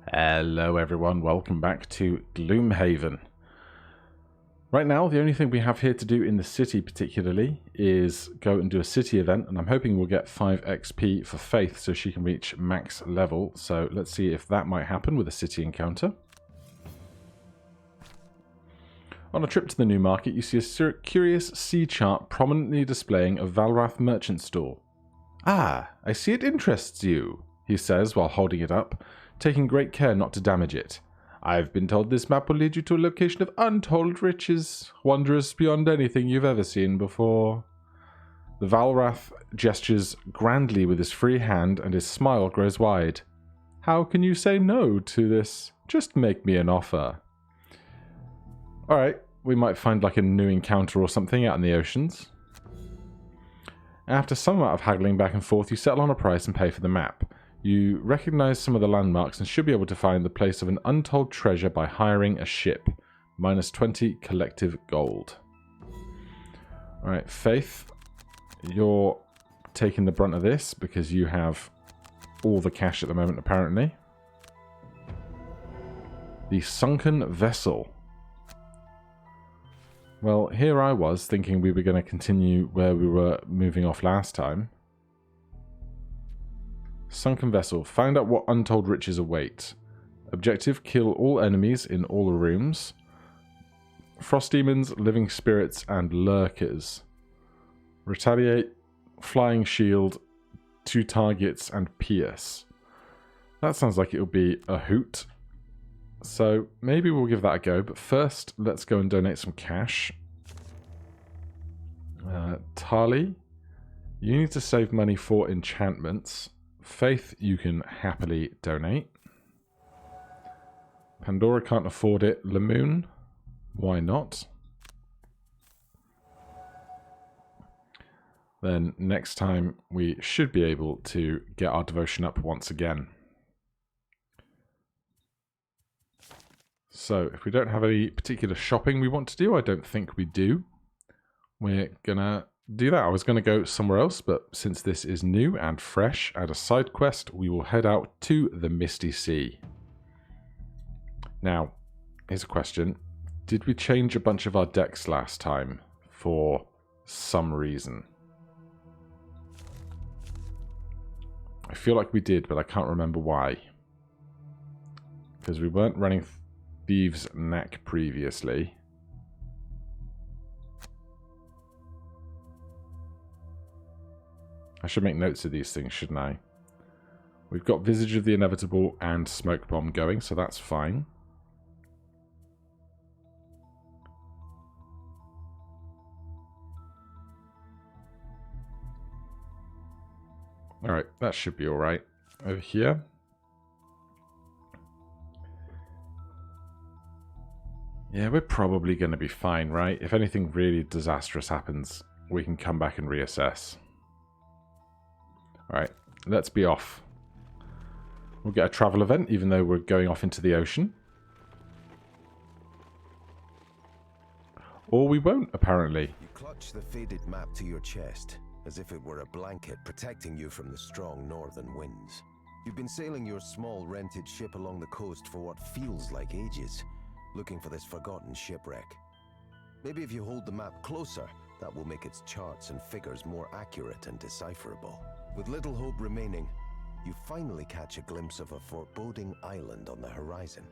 Hello everyone, welcome back to Gloomhaven. Right now, the only thing we have here to do in the city particularly is go and do a city event, and I'm hoping we'll get 5 XP for Faith so she can reach max level. So let's see if that might happen with a city encounter. On a trip to the new market, you see a curious sea chart prominently displaying a Valrath merchant store. Ah, I see it interests you, he says while holding it up, taking great care not to damage it. I've been told this map will lead you to a location of untold riches, wondrous beyond anything you've ever seen before. The Valrath gestures grandly with his free hand and his smile grows wide. How can you say no to this? Just make me an offer. Alright, we might find like a new encounter or something out in the oceans. After some amount of haggling back and forth, you settle on a price and pay for the map. You recognize some of the landmarks and should be able to find the place of an untold treasure by hiring a ship. Minus 20 collective gold. Alright, Faith, you're taking the brunt of this because you have all the cash at the moment apparently. The sunken vessel. Well, here I was thinking we were going to continue where we were moving off last time. Sunken vessel. Find out what untold riches await. Objective, kill all enemies in all the rooms. Frost demons, living spirits, and lurkers. Retaliate, flying shield, 2 targets, and pierce. That sounds like it'll be a hoot. So maybe we'll give that a go, but first let's go and donate some cash. Tali, you need to save money for enchantments. Faith, you can happily donate. Pandora can't afford it. Lamoon, why not? Then next time we should be able to get our devotion up once again. So if we don't have any particular shopping we want to do, I don't think we do. We're gonna do that. I was going to go somewhere else, but since this is new and fresh and a side quest, we will head out to the Misty Sea. Now, here's a question. Did we change a bunch of our decks last time for some reason? I feel like we did, but I can't remember why. Because we weren't running Thieves' Neck previously. I should make notes of these things, shouldn't I? We've got Visage of the Inevitable and Smoke Bomb going, so that's fine. Alright, that should be alright. Over here. Yeah, we're probably going to be fine, right? If anything really disastrous happens, we can come back and reassess. Alright, let's be off. We'll get a travel event, even though we're going off into the ocean. Or we won't, apparently. You clutch the faded map to your chest, as if it were a blanket protecting you from the strong northern winds. You've been sailing your small rented ship along the coast for what feels like ages, looking for this forgotten shipwreck. Maybe if you hold the map closer, that will make its charts and figures more accurate and decipherable. With little hope remaining, you finally catch a glimpse of a foreboding island on the horizon.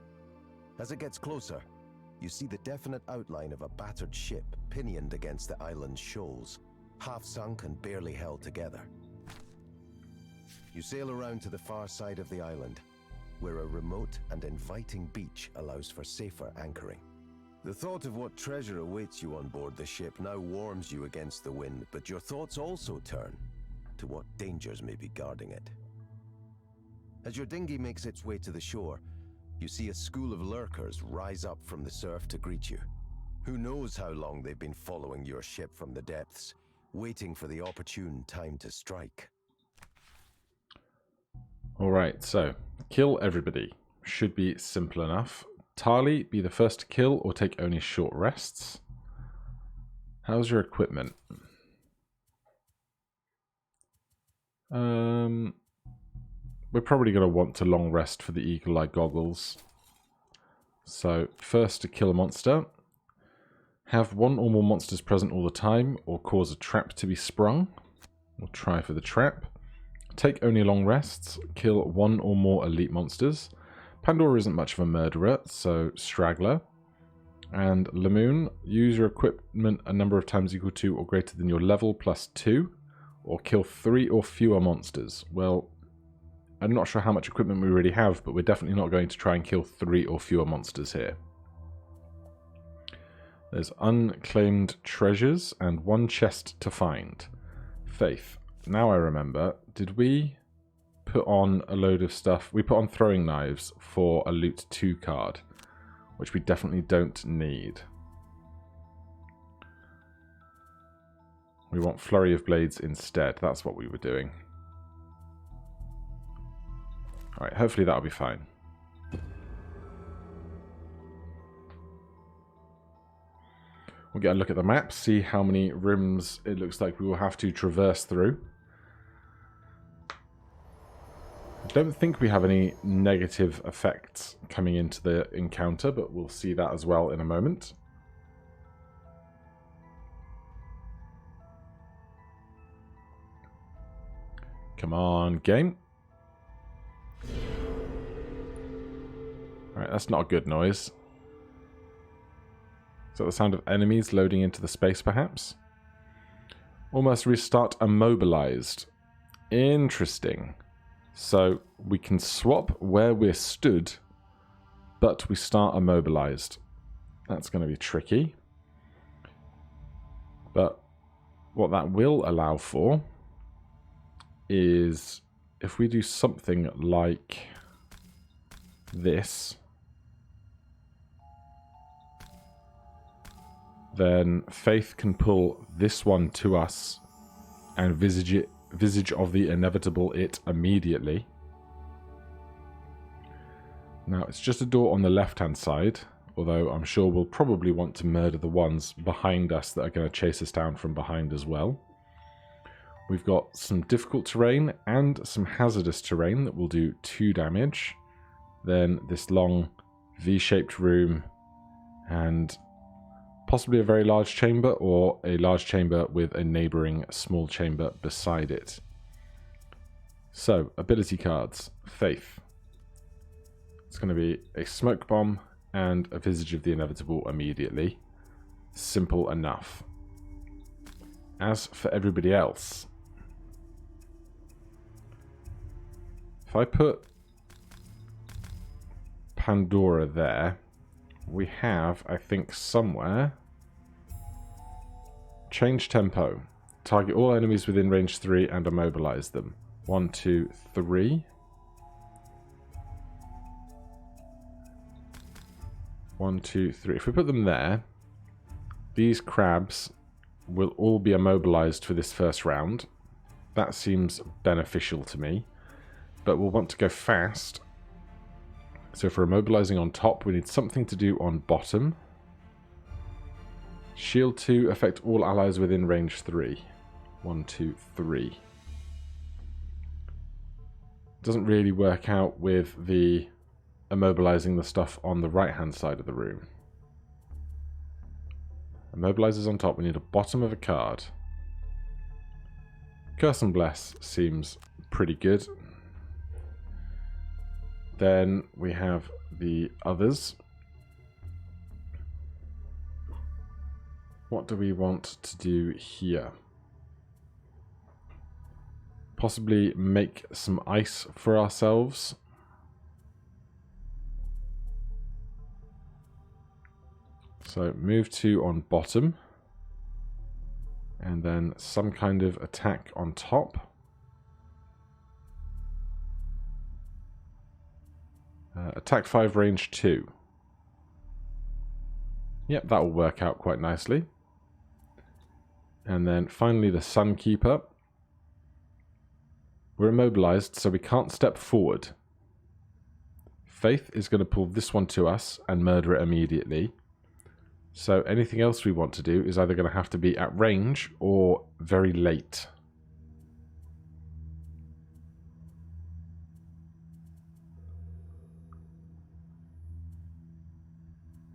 As it gets closer, you see the definite outline of a battered ship pinioned against the island's shoals, half sunk and barely held together. You sail around to the far side of the island, where a remote and inviting beach allows for safer anchoring. The thought of what treasure awaits you on board the ship now warms you against the wind, but your thoughts also turn to what dangers may be guarding it. As your dinghy makes its way to the shore, you see a school of lurkers rise up from the surf to greet you. Who knows how long they've been following your ship from the depths, waiting for the opportune time to strike. Alright, so kill everybody. Should be simple enough. Tali, be the first to kill or take only short rests. How's your equipment? We're we're probably going to want to long rest for the eagle eye goggles. So first to kill a monster. Have one or more monsters present all the time, or cause a trap to be sprung. We'll try for the trap. Take only long rests. Kill one or more elite monsters. Pandora isn't much of a murderer, so straggler. And Lamoon, use your equipment a number of times equal to or greater than your level plus 2, or kill 3 or fewer monsters. Well, I'm not sure how much equipment we really have, but we're definitely not going to try and kill 3 or fewer monsters here. There's unclaimed treasures and 1 chest to find. Faith. Now I remember, did we put on a load of stuff? We put on throwing knives for a loot 2 card, which we definitely don't need. We want flurry of blades instead. That's what we were doing. Alright, hopefully that'll be fine. We'll get a look at the map, see how many rooms it looks like we will have to traverse through. I don't think we have any negative effects coming into the encounter, but we'll see that as well in a moment. Come on, game. Alright, that's not a good noise. Is that the sound of enemies loading into the space, perhaps? Almost restart immobilized. Interesting. So we can swap where we're stood, but we start immobilized. That's going to be tricky. But what that will allow for is if we do something like this, then Faith can pull this one to us and visage of the inevitable it immediately. Now, it's just a door on the left-hand side, although I'm sure we'll probably want to murder the ones behind us that are going to chase us down from behind as well. We've got some difficult terrain and some hazardous terrain that will do 2 damage. Then this long V-shaped room and possibly a very large chamber, or a large chamber with a neighbouring small chamber beside it. So, ability cards. Faith. It's going to be a smoke bomb and a visage of the inevitable immediately. Simple enough. As for everybody else, if I put Pandora there, we have, I think, somewhere, change tempo. Target all enemies within range 3 and immobilize them. 1, 2, 3. 1, 2, 3. If we put them there, these crabs will all be immobilized for this first round. That seems beneficial to me. But we'll want to go fast. So if we're immobilizing on top, we need something to do on bottom. Shield 2, affect all allies within range 3. 1, 2, 3. Doesn't really work out with the immobilizing the stuff on the right-hand side of the room. Immobilizers on top, we need a bottom of a card. Curse and Bless seems pretty good. Then we have the others. What do we want to do here? Possibly make some ice for ourselves. So move 2 on bottom. And then some kind of attack on top. Attack 5, range 2. Yep, that will work out quite nicely. And then finally the Sunkeeper. We're immobilized, so we can't step forward. Faith is going to pull this one to us and murder it immediately. So anything else we want to do is either going to have to be at range or very late.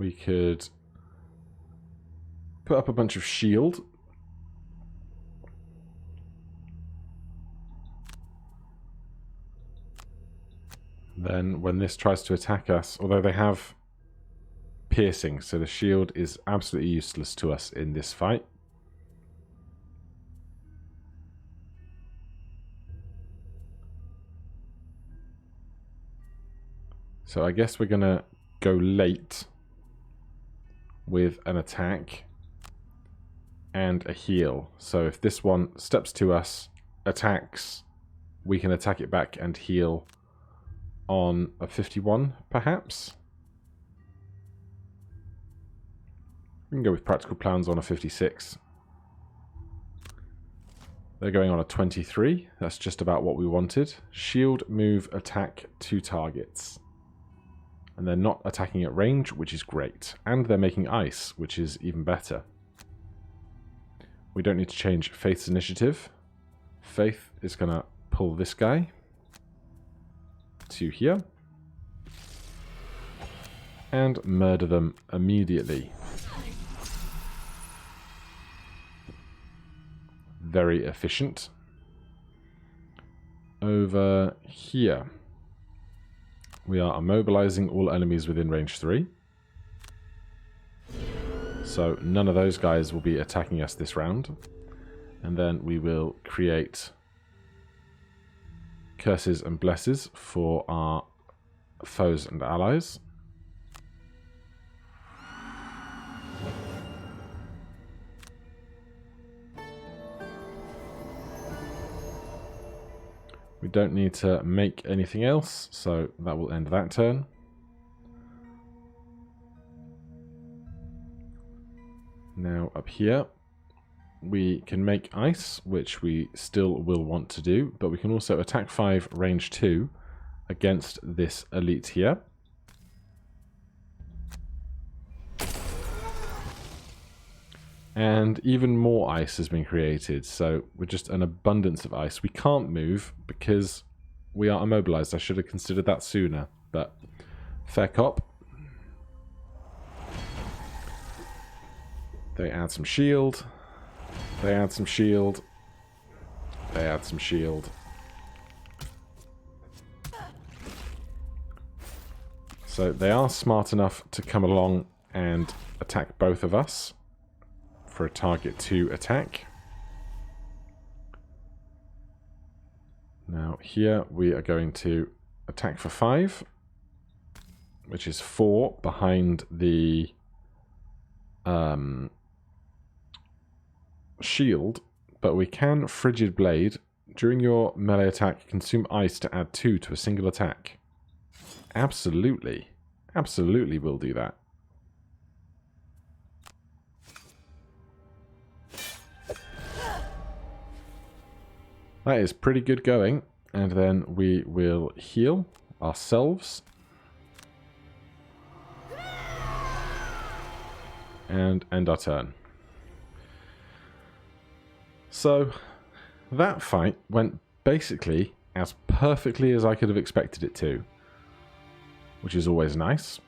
we could put up a bunch of shield. Then when this tries to attack us, although they have piercing, so the shield is absolutely useless to us in this fight. So I guess we're going to go late with an attack and a heal. So if this one steps to us, attacks, we can attack it back and heal on a 51, perhaps. We can go with practical plans on a 56. They're going on a 23. That's just about what we wanted. Shield, move, attack 2 targets. And they're not attacking at range, which is great. And they're making ice, which is even better. We don't need to change Faith's initiative. Faith is going to pull this guy to here. And murder them immediately. Very efficient. Over here, we are immobilizing all enemies within range 3. So none of those guys will be attacking us this round. And then we will create curses and blesses for our foes and allies. We don't need to make anything else, so that will end that turn. Now up here, we can make ice, which we still will want to do, but we can also attack 5, range 2 against this elite here. And even more ice has been created, so with just an abundance of ice. We can't move because we are immobilized. I should have considered that sooner, but fair cop. They add some shield. They add some shield. They add some shield. So they are smart enough to come along and attack both of us for a target 2 attack. Now here we are going to attack for 5, which is 4 behind the shield, but we can Frigid Blade. During your melee attack, consume ice to add 2 to a single attack. Absolutely. Absolutely will do that. That is pretty good going. And then we will heal ourselves. And end our turn. So, that fight went basically as perfectly as I could have expected it to. Which is always nice.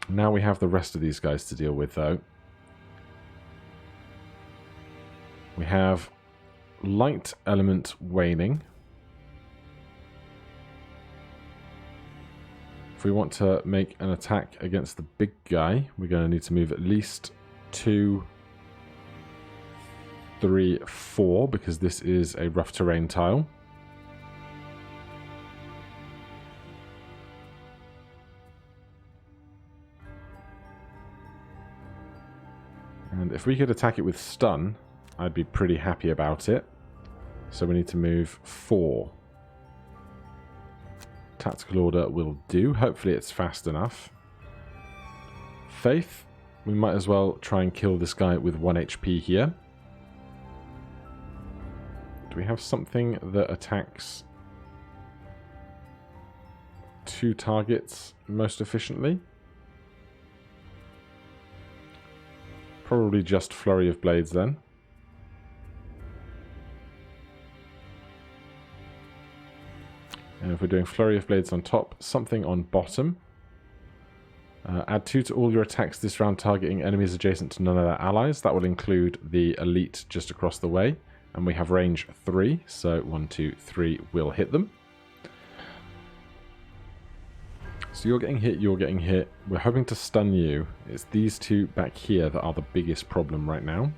Now we have the rest of these guys to deal with, though. We have light element waning. If we want to make an attack against the big guy, we're going to need to move at least 2, 3, 4, because this is a rough terrain tile. And if we could attack it with stun, I'd be pretty happy about it. So we need to move 4. Tactical order will do. Hopefully it's fast enough. Faith. We might as well try and kill this guy with 1 HP here. Do we have something that attacks 2 targets most efficiently? Probably just Flurry of Blades then. And if we're doing Flurry of Blades on top, something on bottom. Add 2 to all your attacks this round targeting enemies adjacent to none of their allies. That will include the elite just across the way. And we have range 3, so 1, 2, 3 will hit them. So you're getting hit, you're getting hit. We're hoping to stun you. It's these two back here that are the biggest problem right now.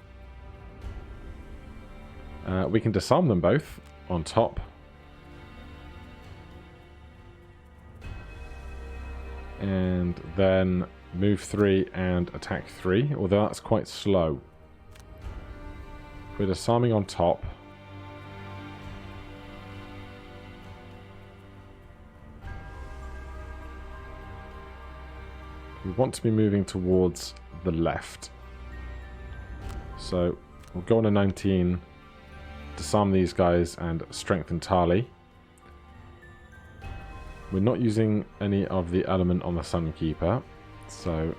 We can disarm them both on top. And then move 3 and attack 3, although that's quite slow. We're disarming on top. We want to be moving towards the left. So we'll go on a 19, disarm these guys and strengthen Tali. We're not using any of the element on the Sunkeeper, so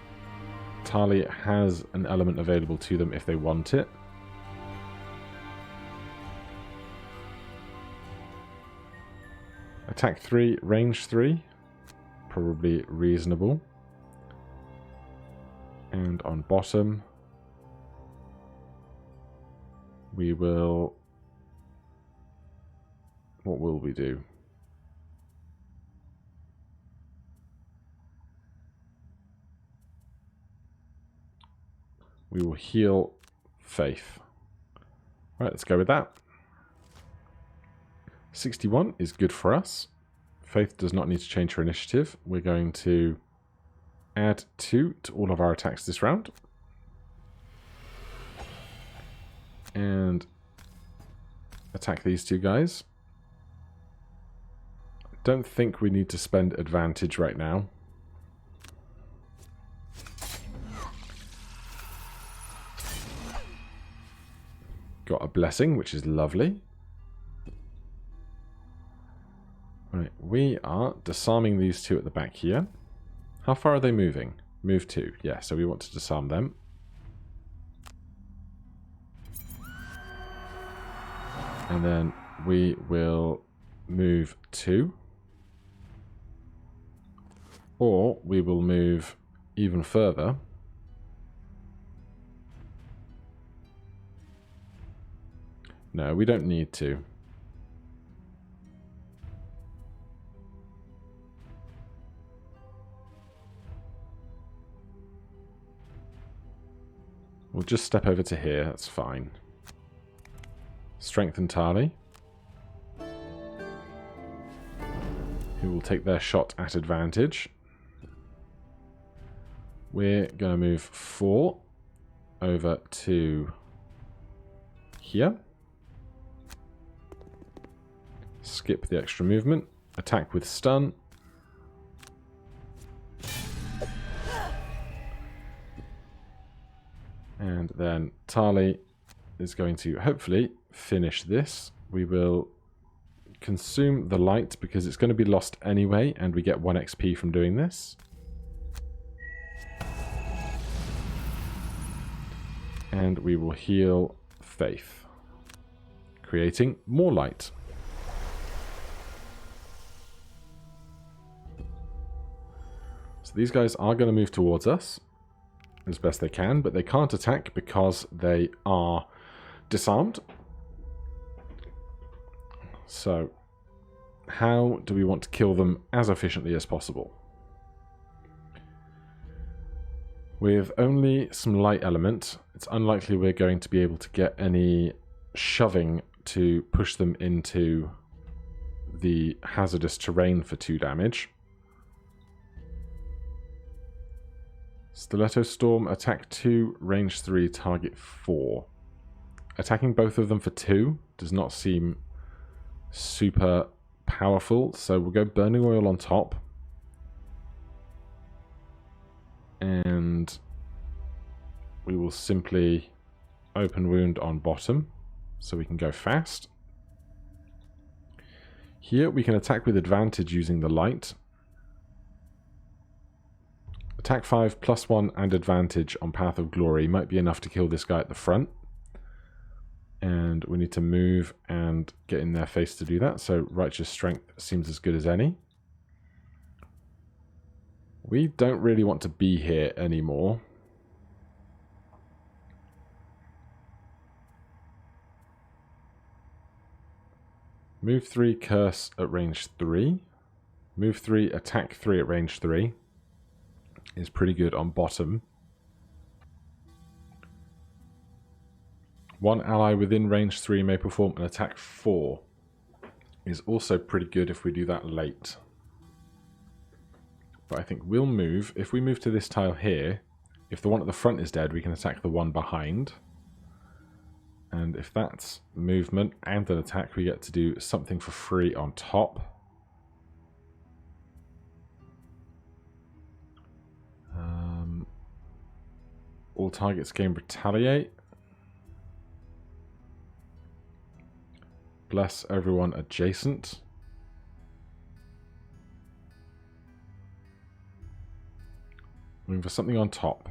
Tali has an element available to them if they want it. Attack 3, range 3, probably reasonable. And on bottom, we will... What will we do? We will heal Faith. Right, let's go with that. 61 is good for us. Faith does not need to change her initiative. We're going to add 2 to all of our attacks this round. And attack these two guys. Don't think we need to spend advantage right now. Got a blessing, which is lovely. Right, we are disarming these two at the back here. How far are they moving? Move 2. Yeah, so we want to disarm them. And then we will move 2. Or we will move even further. No, we don't need to. We'll just step over to here, that's fine. Strengthen Tali, who will take their shot at advantage. We're going to move 4 over to here. Skip the extra movement. Attack with stun. And then Tali is going to hopefully finish this. We will consume the light because it's going to be lost anyway, and we get 1 XP from doing this. And we will heal Faith, creating more light. So these guys are going to move towards us as best they can, but they can't attack because they are disarmed. So how do we want to kill them as efficiently as possible? With only some light element, it's unlikely we're going to be able to get any shoving to push them into the hazardous terrain for 2 damage. Stiletto Storm, attack 2, range 3, target 4. Attacking both of them for 2 does not seem super powerful, so we'll go Burning Oil on top. And we will simply Open Wound on bottom, so we can go fast. Here we can attack with advantage using the light. Attack 5, +1 and advantage on Path of Glory might be enough to kill this guy at the front. And we need to move and get in their face to do that, so Righteous Strength seems as good as any. We don't really want to be here anymore. Move 3, curse at range 3. Move 3, attack 3 at range 3. Is pretty good on bottom. One ally within range 3 may perform an attack 4. Is also pretty good if we do that late. But I think we'll move. If we move to this tile here, if the one at the front is dead, we can attack the one behind. And if that's movement and an attack, we get to do something for free on top. All targets gain retaliate. Bless everyone adjacent. Looking for something on top.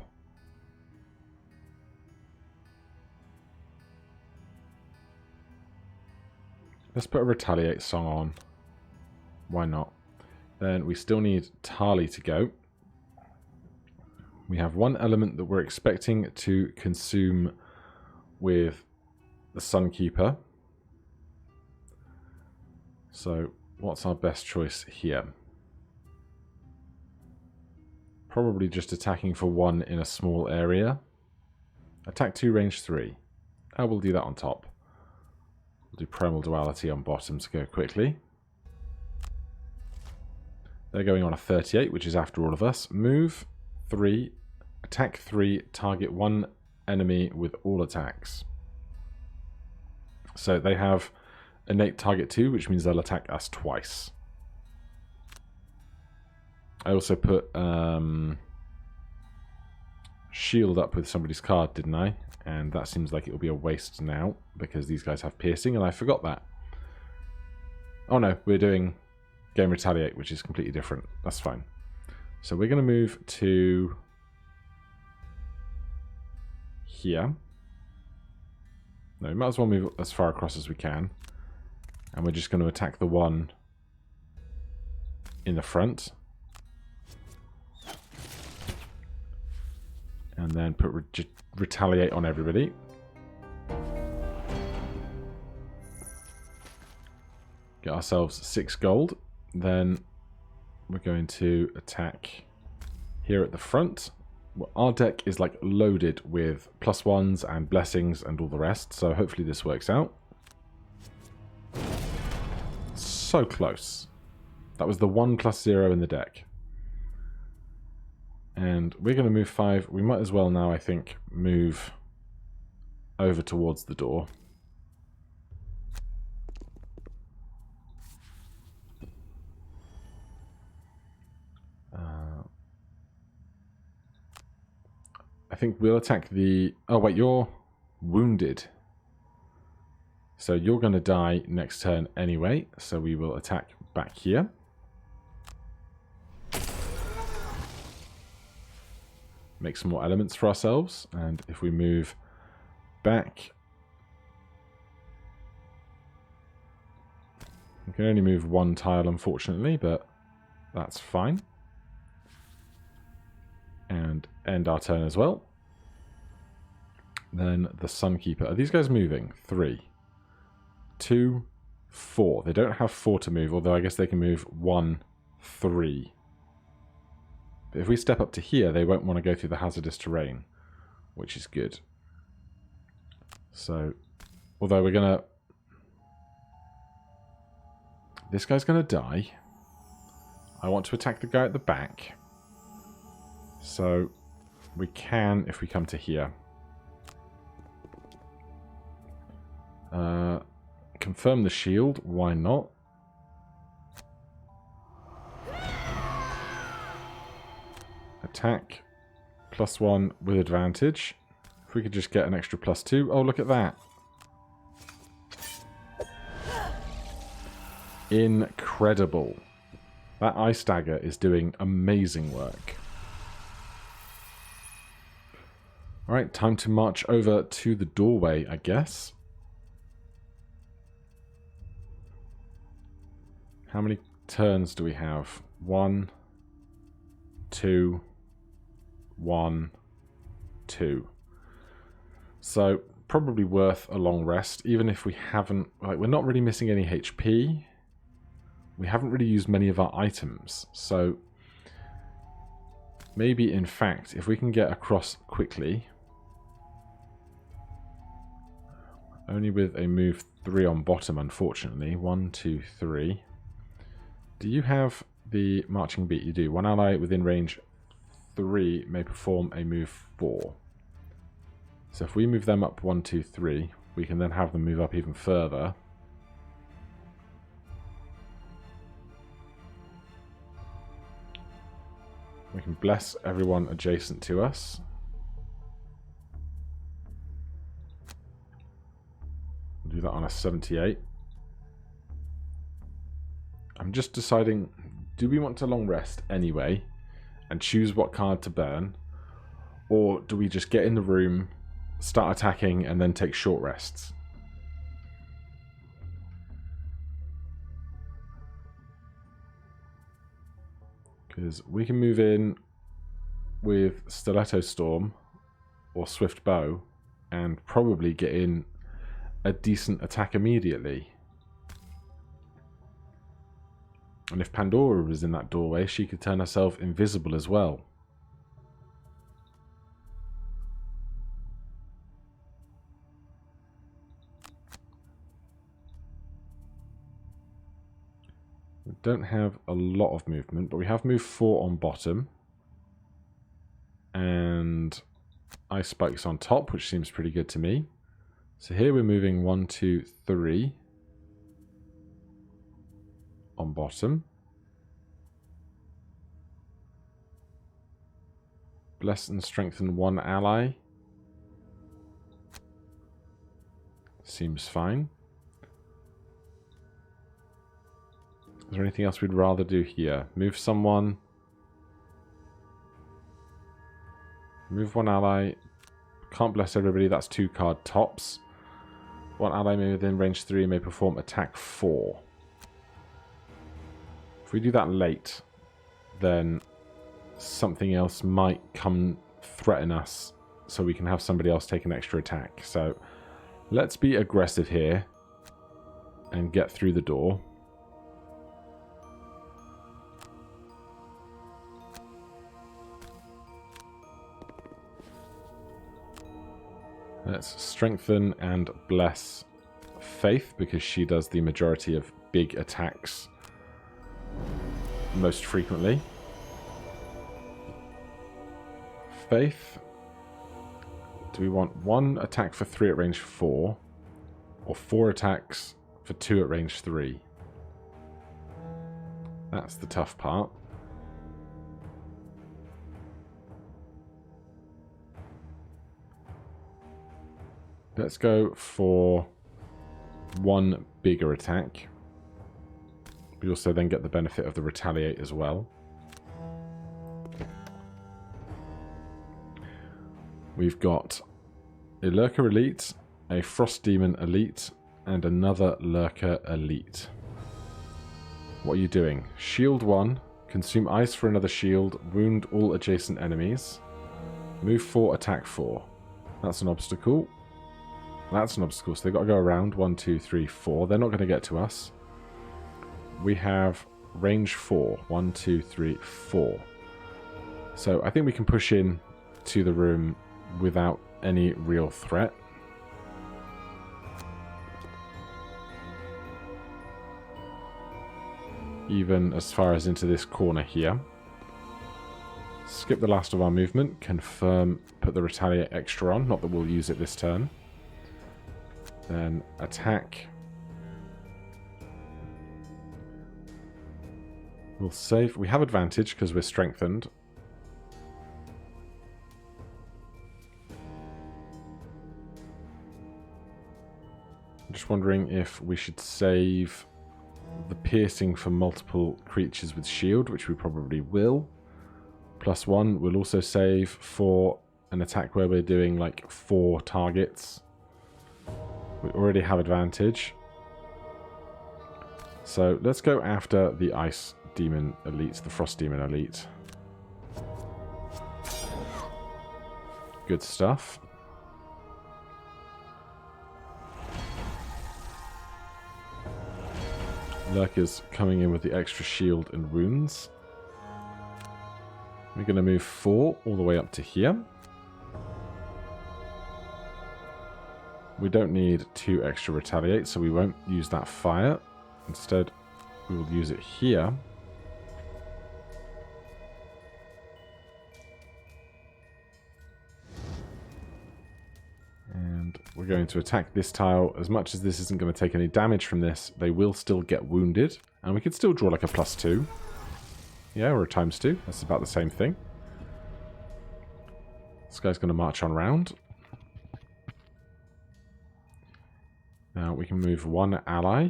Let's put a retaliate song on. Why not? Then we still need Tali to go. We have one element that we're expecting to consume with the Sunkeeper. So what's our best choice here? Probably just attacking for 1 in a small area. Attack 2, range 3. I will do that on top. We'll do Primal Duality on bottom to go quickly. They're going on a 38, which is after all of us. Move 3, attack 3, target 1 enemy with all attacks. So they have innate target 2, which means they'll attack us twice. I also put shield up with somebody's card, didn't I? And that seems like it will be a waste now, because these guys have piercing, and I forgot that. Oh no, we're doing game retaliate, which is completely different. That's fine. So we're going to move to here. No, we might as well move as far across as we can. And we're just going to attack the one in the front. And then put retaliate on everybody. Get ourselves 6 gold. Then we're going to attack here at the front. Well, our deck is like loaded with +1s and blessings and all the rest. So hopefully this works out. So close. That was the 1+0 in the deck. And we're going to move 5. We might as well now, I think, move over towards the door. I think we'll attack the... Oh, wait, you're wounded. So you're going to die next turn anyway. So we will attack back here. Make some more elements for ourselves. And if we move back... We can only move 1 tile, unfortunately, but that's fine. And end our turn as well. Then the Sunkeeper. Are these guys moving? 3, 2, 4. They don't have 4 to move, although I guess they can move 1, 3. But if we step up to here, they won't want to go through the hazardous terrain, which is good. So, although we're going to... This guy's going to die. I want to attack the guy at the back. So, we can if we come to here. Confirm the shield. Why not? Attack. +1 with advantage. If we could just get an extra +2. Oh, look at that. Incredible. That Ice Dagger is doing amazing work. Alright, time to march over to the doorway, I guess. How many turns do we have? 1, 2, 1, 2. So probably worth a long rest, even if we haven't, like, we're not really missing any HP. We haven't really used many of our items, so maybe in fact if we can get across quickly, only with a move 3 on bottom unfortunately. 1, 2, 3. Do you have the marching beat? You do. One ally within range 3 may perform a move 4. So if we move them up 1, 2, 3, we can then have them move up even further. We can bless everyone adjacent to us. We'll do that on a 78. I'm just deciding, do we want to long rest anyway and choose what card to burn? Or do we just get in the room, start attacking, and then take short rests? Because we can move in with Stiletto Storm or Swift Bow and probably get in a decent attack immediately. And if Pandora was in that doorway, she could turn herself invisible as well. We don't have a lot of movement, but we have move 4 on bottom. And Ice Spikes on top, which seems pretty good to me. So here we're moving 1, 2, 3 on bottom. Bless and strengthen one ally. Seems fine. Is there anything else we'd rather do here? Move someone. Move one ally. Can't bless everybody, that's 2 card tops. One ally may within range 3 may perform attack 4. If we do that late, then something else might come threaten us, so we can have somebody else take an extra attack. So let's be aggressive here and get through the door. Let's strengthen and bless Faith, because she does the majority of big attacks most frequently. Faith. Do we want 1 attack for 3 at range 4, or 4 attacks for 2 at range 3? That's the tough part. Let's go for 1 bigger attack. We also then get the benefit of the retaliate as well. We've got a Lurker Elite, a Frost Demon Elite, and another Lurker Elite. What are you doing? Shield 1, consume ice for another shield, wound all adjacent enemies. Move 4, attack 4. That's an obstacle. That's an obstacle, so they've got to go around. 1, 2, 3, 4. They're not going to get to us. We have range 4. 1, 2, 3, 4. So I think we can push in to the room without any real threat. Even as far as into this corner here. Skip the last of our movement. Confirm, put the retaliate extra on. Not that we'll use it this turn. Then attack. We'll save. We have advantage because we're strengthened. I'm just wondering if we should save the piercing for multiple creatures with shield, which we probably will. +1. We'll also save for an attack where we're doing like 4 targets. We already have advantage. So let's go after the Ice Demon Elite, the Frost Demon Elite. Good stuff. Lurkers coming in with the extra shield and wounds. We're going to move 4 all the way up to here. We don't need 2 extra retaliate, so we won't use that fire. Instead, we will use it here. And we're going to attack this tile. As much as this isn't going to take any damage from this, they will still get wounded. And we could still draw like a +2. Yeah, or a ×2. That's about the same thing. This guy's going to march on round. Now we can move 1 ally.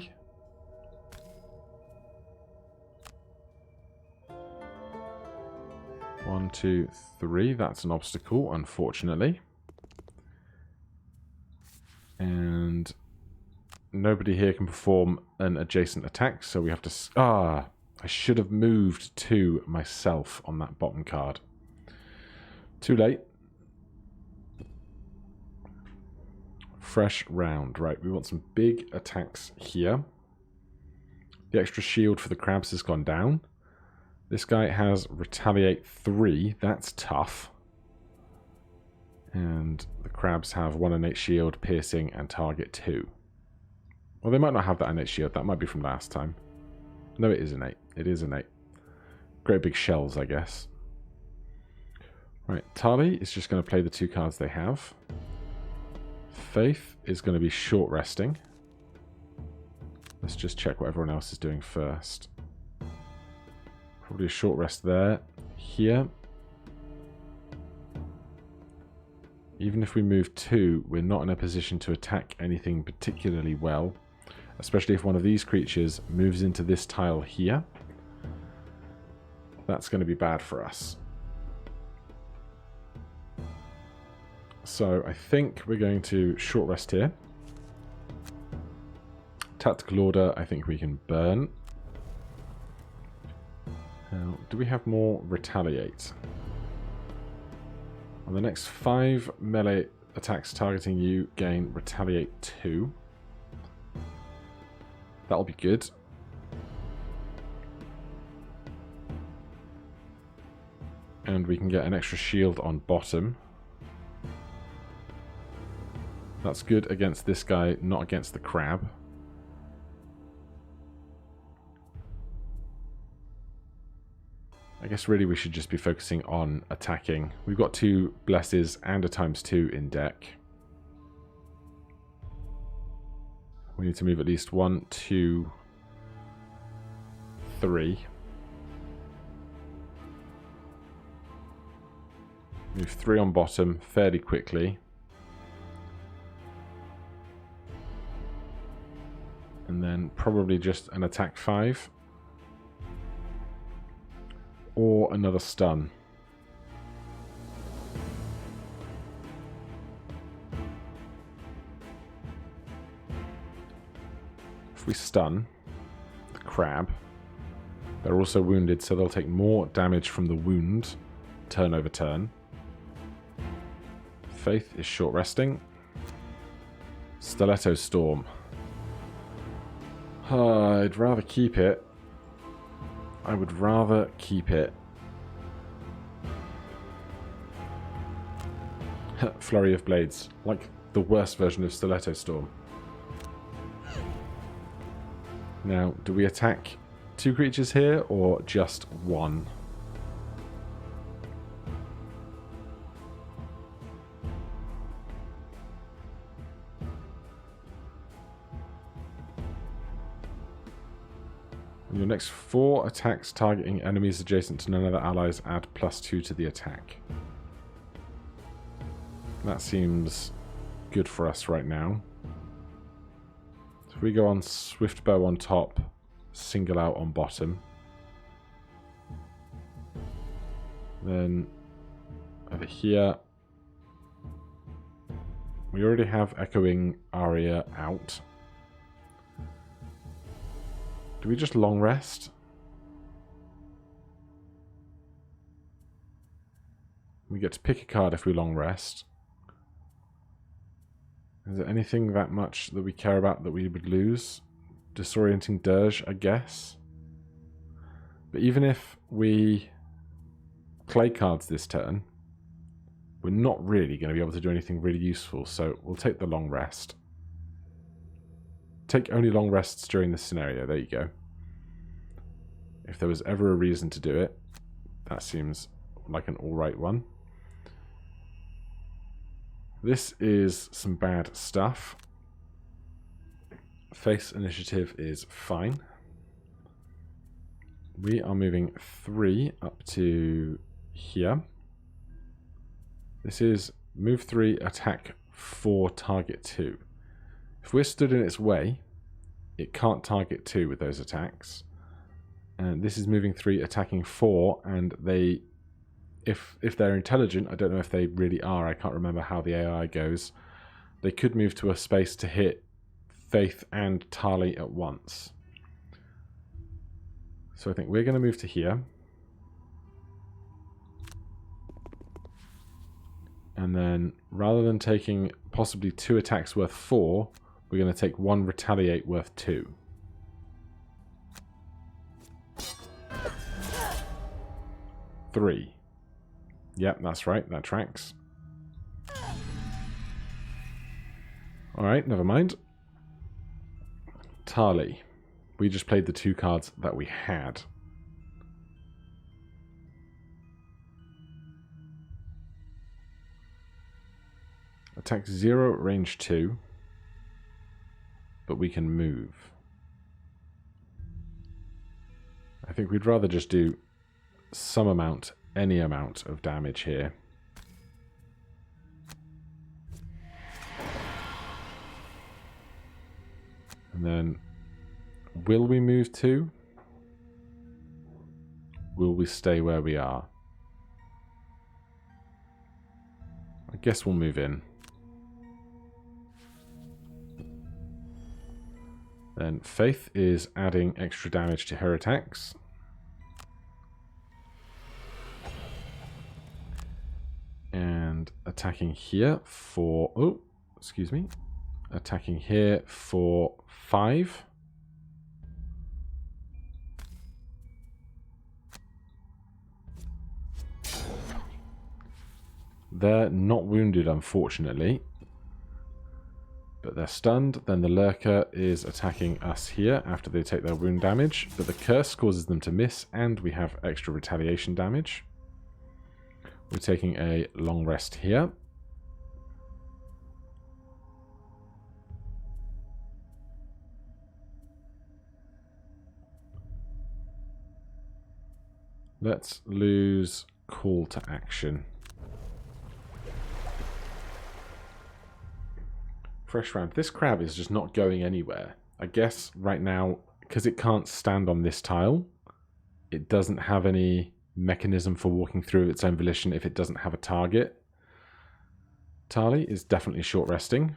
One, 2, 3. That's an obstacle, unfortunately. And nobody here can perform an adjacent attack, so we have to... I should have moved 2 myself on that bottom card. Too late. Fresh round. Right, we want some big attacks here. The extra shield for the crabs has gone down. This guy has retaliate 3. That's tough. And the crabs have 1 innate shield, piercing, and target 2. Well, they might not have that innate shield. That might be from last time. No, it is innate. It is innate. Great big shells, I guess. Right, Tali is just going to play the 2 cards they have. Faith is going to be short resting. Let's just check what everyone else is doing first. Probably a short rest there. Here. Even if we move 2, we're not in a position to attack anything particularly well. Especially if one of these creatures moves into this tile here. That's going to be bad for us. So I think we're going to short rest here. Tactical order, I think we can burn. Now, do we have more retaliate? On the next 5 melee attacks targeting you, gain retaliate 2. That'll be good. And we can get an extra shield on bottom. That's good against this guy, not against the crab. I guess really we should just be focusing on attacking. We've got 2 blesses and a ×2 in deck. We need to move at least 1, 2, 3. Move 3 on bottom fairly quickly. And then probably just an attack 5. Or another stun. If we stun the crab, they're also wounded, so they'll take more damage from the wound turn over turn. Faith is short resting. Stiletto Storm. I'd rather keep it. I would rather keep it. Flurry of Blades. Like the worst version of Stiletto Storm. Now, do we attack 2 creatures here or just 1? On your next 4 attacks targeting enemies adjacent to none other allies, add +2 to the attack. That seems good for us right now. So if we go on Swift Bow on top, single out on bottom. Then over here, we already have Echoing Aria out. Do we just long rest? We get to pick a card if we long rest. Is there anything that much that we care about that we would lose? Disorienting Dirge, I guess. But even if we play cards this turn, we're not really going to be able to do anything really useful, so we'll take the long rest. Take only long rests during this scenario, there you go. If there was ever a reason to do it, that seems like an alright one. This is some bad stuff. Face initiative is fine. We are moving 3 up to here. This is move 3, attack 4, target 2. If we're stood in its way, it can't target 2 with those attacks. And this is moving 3, attacking 4, and they... If they're intelligent, I don't know if they really are, I can't remember how the AI goes, they could move to a space to hit Faith and Tali at once. So I think we're going to move to here. And then, rather than taking possibly 2 attacks worth 4, we're going to take 1 retaliate worth 2. Three. Yep, that's right, that tracks. Alright, never mind. Tali. We just played the 2 cards that we had. Attack 0, range 2. But we can move. I think we'd rather just do some amount, any amount of damage here. And then, will we move to? Will we stay where we are? I guess we'll move in. Then Faith is adding extra damage to her attacks. And attacking here for... oh, excuse me. Attacking here for 5. They're not wounded, unfortunately. But they're stunned. Then the Lurker is attacking us here after they take their wound damage. But the curse causes them to miss, and we have extra retaliation damage. We're taking a long rest here. Let's lose call to action. Fresh round. This crab is just not going anywhere. I guess right now, because it can't stand on this tile, it doesn't have any mechanism for walking through of its own volition if it doesn't have a target. Tali is definitely short resting.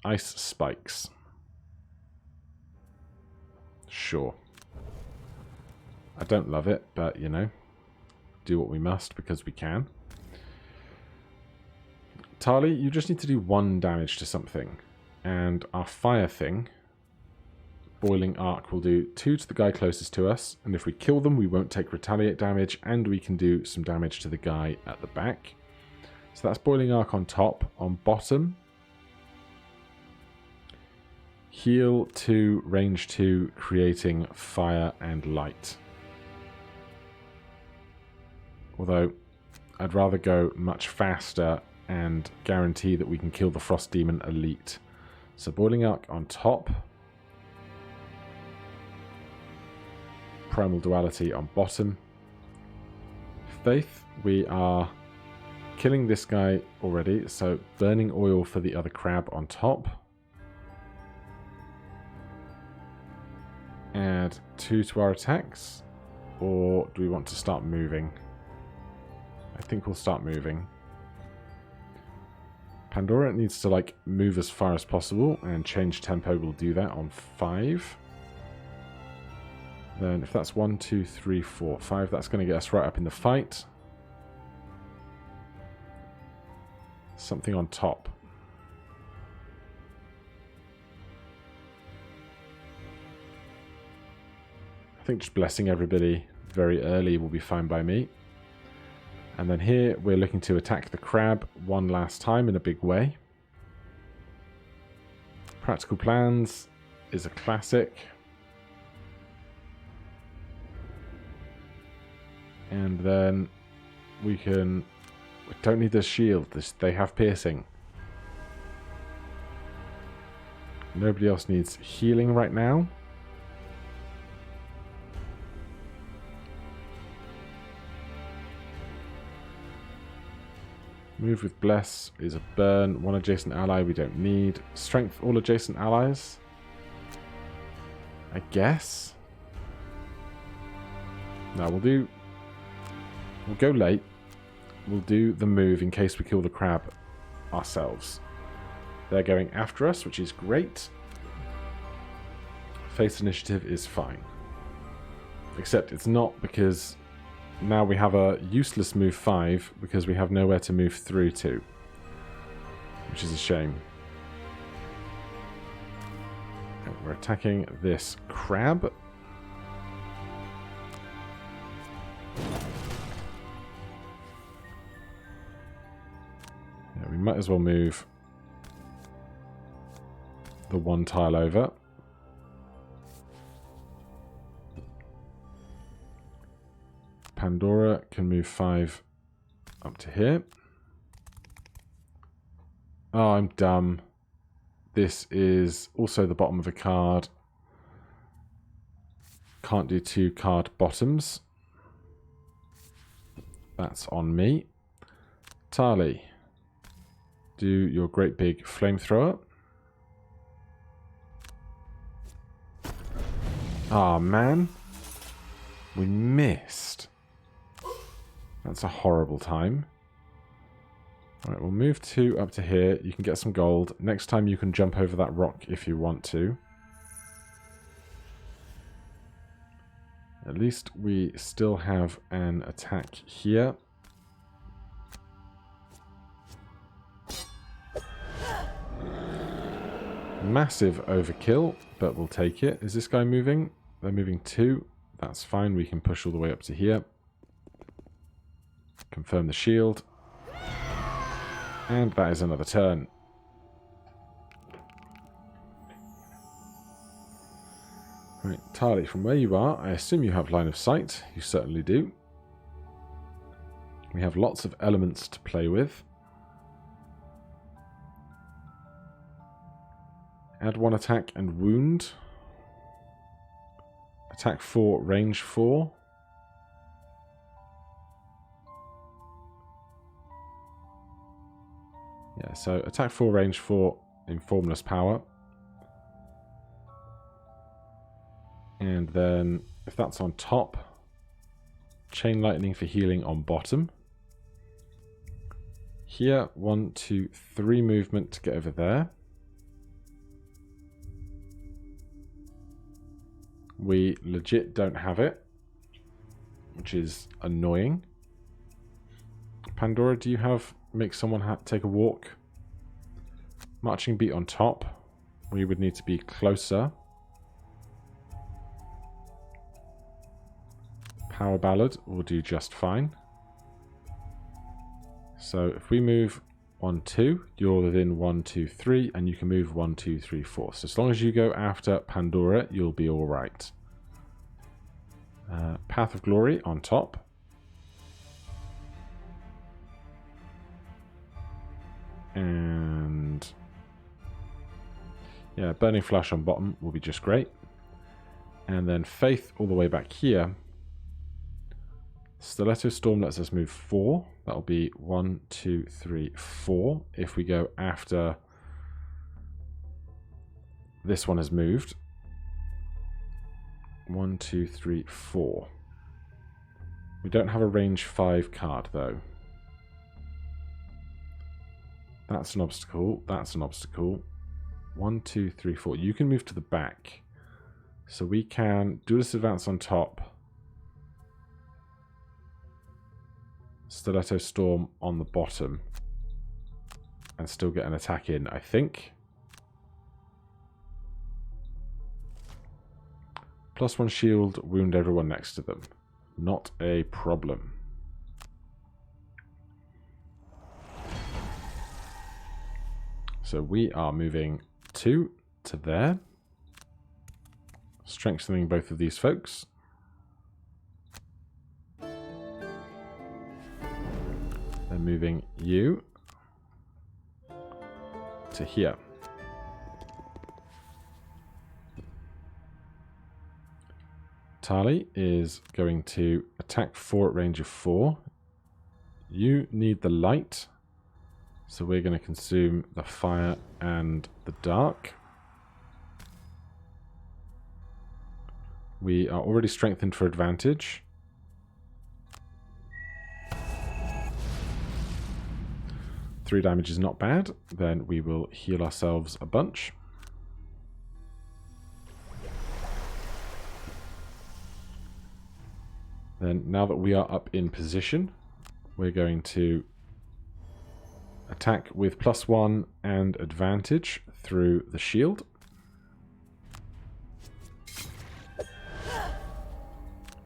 Ice spikes. Sure. I don't love it, but you know, do what we must because we can. Tali, you just need to do 1 damage to something. And our fire thing, Boiling Arc, will do 2 to the guy closest to us. And if we kill them, we won't take retaliate damage. And we can do some damage to the guy at the back. So that's Boiling Arc on top. On bottom, heal 2, range 2, creating fire and light. Although, I'd rather go much faster and guarantee that we can kill the Frost Demon Elite. So Boiling Arc on top. Primal Duality on bottom. Faith, we are killing this guy already, so Burning Oil for the other crab on top. Add 2 to our attacks, or do we want to start moving? I think we'll start moving. Pandora needs to like move as far as possible, and change tempo will do that on 5. Then if that's 1, 2, 3, 4, 5, that's going to get us right up in the fight. Something on top. I think just blessing everybody very early will be fine by me. And then here we're looking to attack the crab one last time in a big way. Practical Plans is a classic. And then we don't need the shield. They have piercing. Nobody else needs healing right now. Move with Bless is a burn. One adjacent ally we don't need. Strength all adjacent allies. I guess. No, we'll go late. We'll do the move in case we kill the crab ourselves. They're going after us, which is great. Face initiative is fine. Except it's not, because now we have a useless move 5 because we have nowhere to move through to. Which is a shame. And we're attacking this crab. Yeah, we might as well move the one tile over. Pandora can move 5 up to here. Oh, I'm dumb. This is also the bottom of a card. Can't do 2 card bottoms. That's on me. Tali, do your great big flamethrower. Ah, man. We missed. That's a horrible time. Alright, we'll move 2 up to here. You can get some gold. Next time you can jump over that rock if you want to. At least we still have an attack here. Massive overkill, but we'll take it. Is this guy moving? They're moving 2. That's fine. We can push all the way up to here. Confirm the shield. And that is another turn. Right, Tali, from where you are, I assume you have line of sight. You certainly do. We have lots of elements to play with. Add 1 attack and wound. Attack 4, range 4. Yeah, so attack 4, range 4 in Formless Power. And then, if that's on top, Chain Lightning for healing on bottom. Here, 1, 2, 3 movement to get over there. We legit don't have it, which is annoying. Pandora, do you have... Make someone take a walk? Marching beat on top. We would need to be closer. Power Ballad will do just fine. So if we move 1, 2, you're within 1, 2, 3, and you can move 1, 2, 3, 4. So as long as you go after Pandora, you'll be all right. Path of Glory on top. And yeah, Burning Flash on bottom will be just great. And then Faith all the way back here. Stiletto Storm lets us move 4. That'll be 1, 2, 3, 4. If we go after this one has moved. 1, 2, 3, 4. We don't have a range 5 card though. That's an obstacle. That's an obstacle. 1, 2, 3, 4. You can move to the back. So we can do this advance on top. Stiletto Storm on the bottom. And still get an attack in, I think. +1 shield, wound everyone next to them. Not a problem. So we are moving 2 to there. Strengthening both of these folks. Then moving you to here. Tali is going to attack 4 at range of 4. You need the light, so we're going to consume the fire and the dark. We are already strengthened for advantage. Three damage is not bad. Then we will heal ourselves a bunch. Then now that we are up in position, we're going to attack with +1 and advantage through the shield.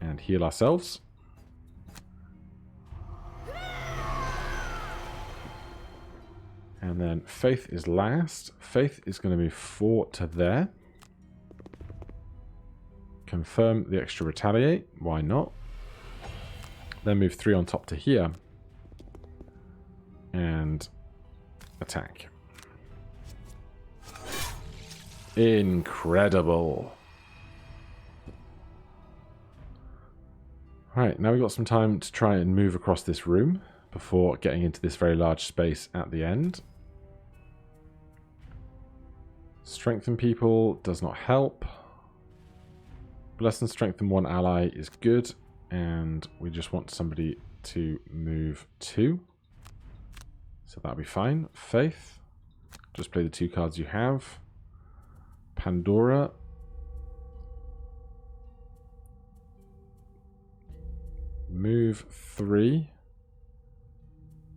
And heal ourselves. And then Faith is last. Faith is going to move 4 to there. Confirm the extra retaliate. Why not? Then move 3 on top to here. And attack. Incredible. Alright, now we've got some time to try and move across this room before getting into this very large space at the end. Strengthen people does not help. Bless and strengthen one ally is good, and we just want somebody to move 2. So that'll be fine. Faith, just play the 2 cards you have. Pandora. Move 3.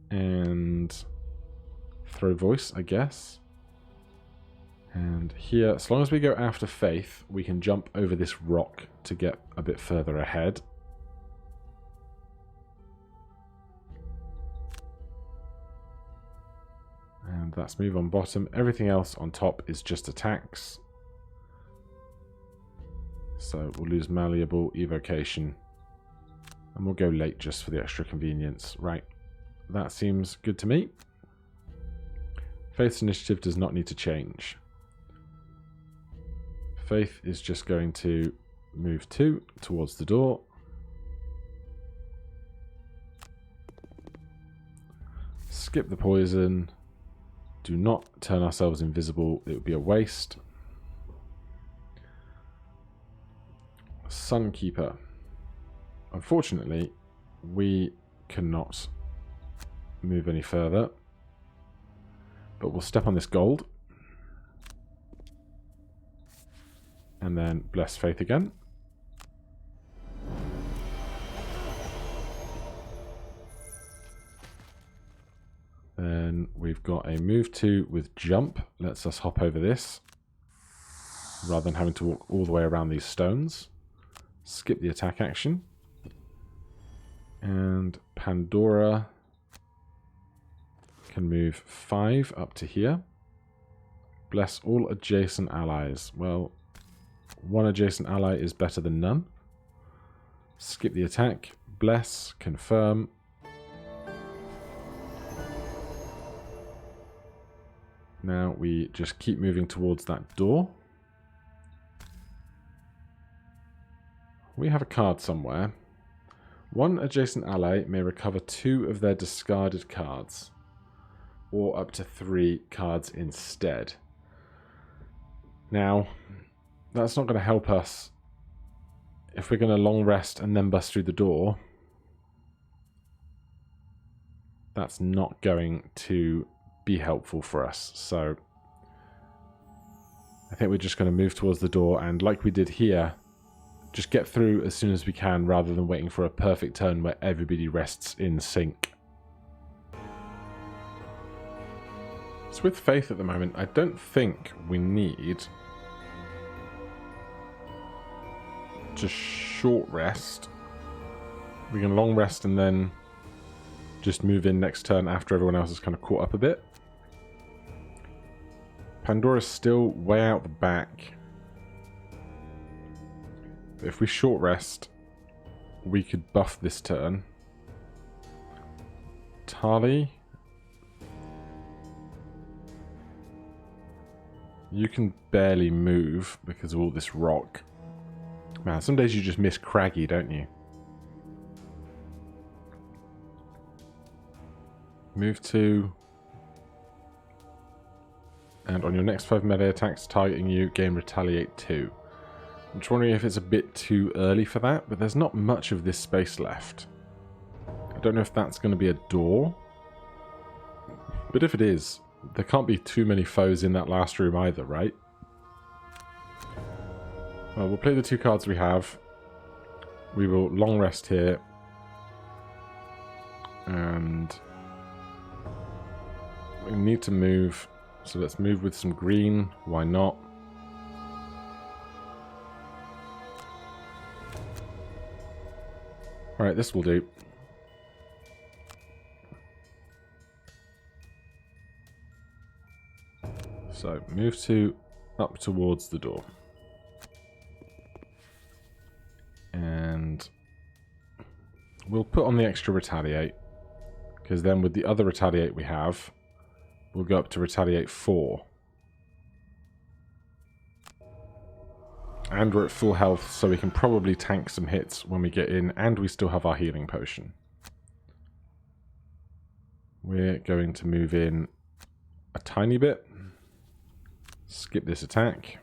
And throw voice, I guess. And here, as long as we go after Faith, we can jump over this rock to get a bit further ahead. And that's move on bottom. Everything else on top is just attacks. So we'll lose malleable, evocation. And we'll go late just for the extra convenience. Right. That seems good to me. Faith's initiative does not need to change. Faith is just going to move 2 towards the door. Skip the poison. Do not turn ourselves invisible. It would be a waste. Sunkeeper. Unfortunately, we cannot move any further. But we'll step on this gold. And then bless Faith again. Then we've got a move 2 with jump. Lets us hop over this. Rather than having to walk all the way around these stones. Skip the attack action. And Pandora can move 5 up to here. Bless all adjacent allies. Well, one adjacent ally is better than none. Skip the attack. Bless. Confirm. Now we just keep moving towards that door. We have a card somewhere. One adjacent ally may recover 2 of their discarded cards. Or up to 3 cards instead. Now, that's not going to help us if we're going to long rest and then bust through the door. That's not going to be helpful for us. So I think we're just going to move towards the door, and like we did here, just get through as soon as we can rather than waiting for a perfect turn where everybody rests in sync. So with Faith at the moment, I don't think we need to short rest. We can long rest and then just move in next turn after everyone else has kind of caught up a bit. Pandora's still way out the back. But if we short rest, we could buff this turn. Tali, you can barely move because of all this rock. Man, some days you just miss Craggy, don't you? Move 2. And on your next 5 melee attacks targeting you, gain Retaliate 2. I'm just wondering if it's a bit too early for that, but there's not much of this space left. I don't know if that's going to be a door. But if it is, there can't be too many foes in that last room either, right? Well, we'll play the 2 cards we have. We will long rest here. And we need to move. So let's move with some green. Why not? Alright, this will do. So, move 2 up towards the door. And we'll put on the extra Retaliate. Because then with the other Retaliate we have, we'll go up to Retaliate 4. And we're at full health, so we can probably tank some hits when we get in, and we still have our healing potion. We're going to move in a tiny bit. Skip this attack.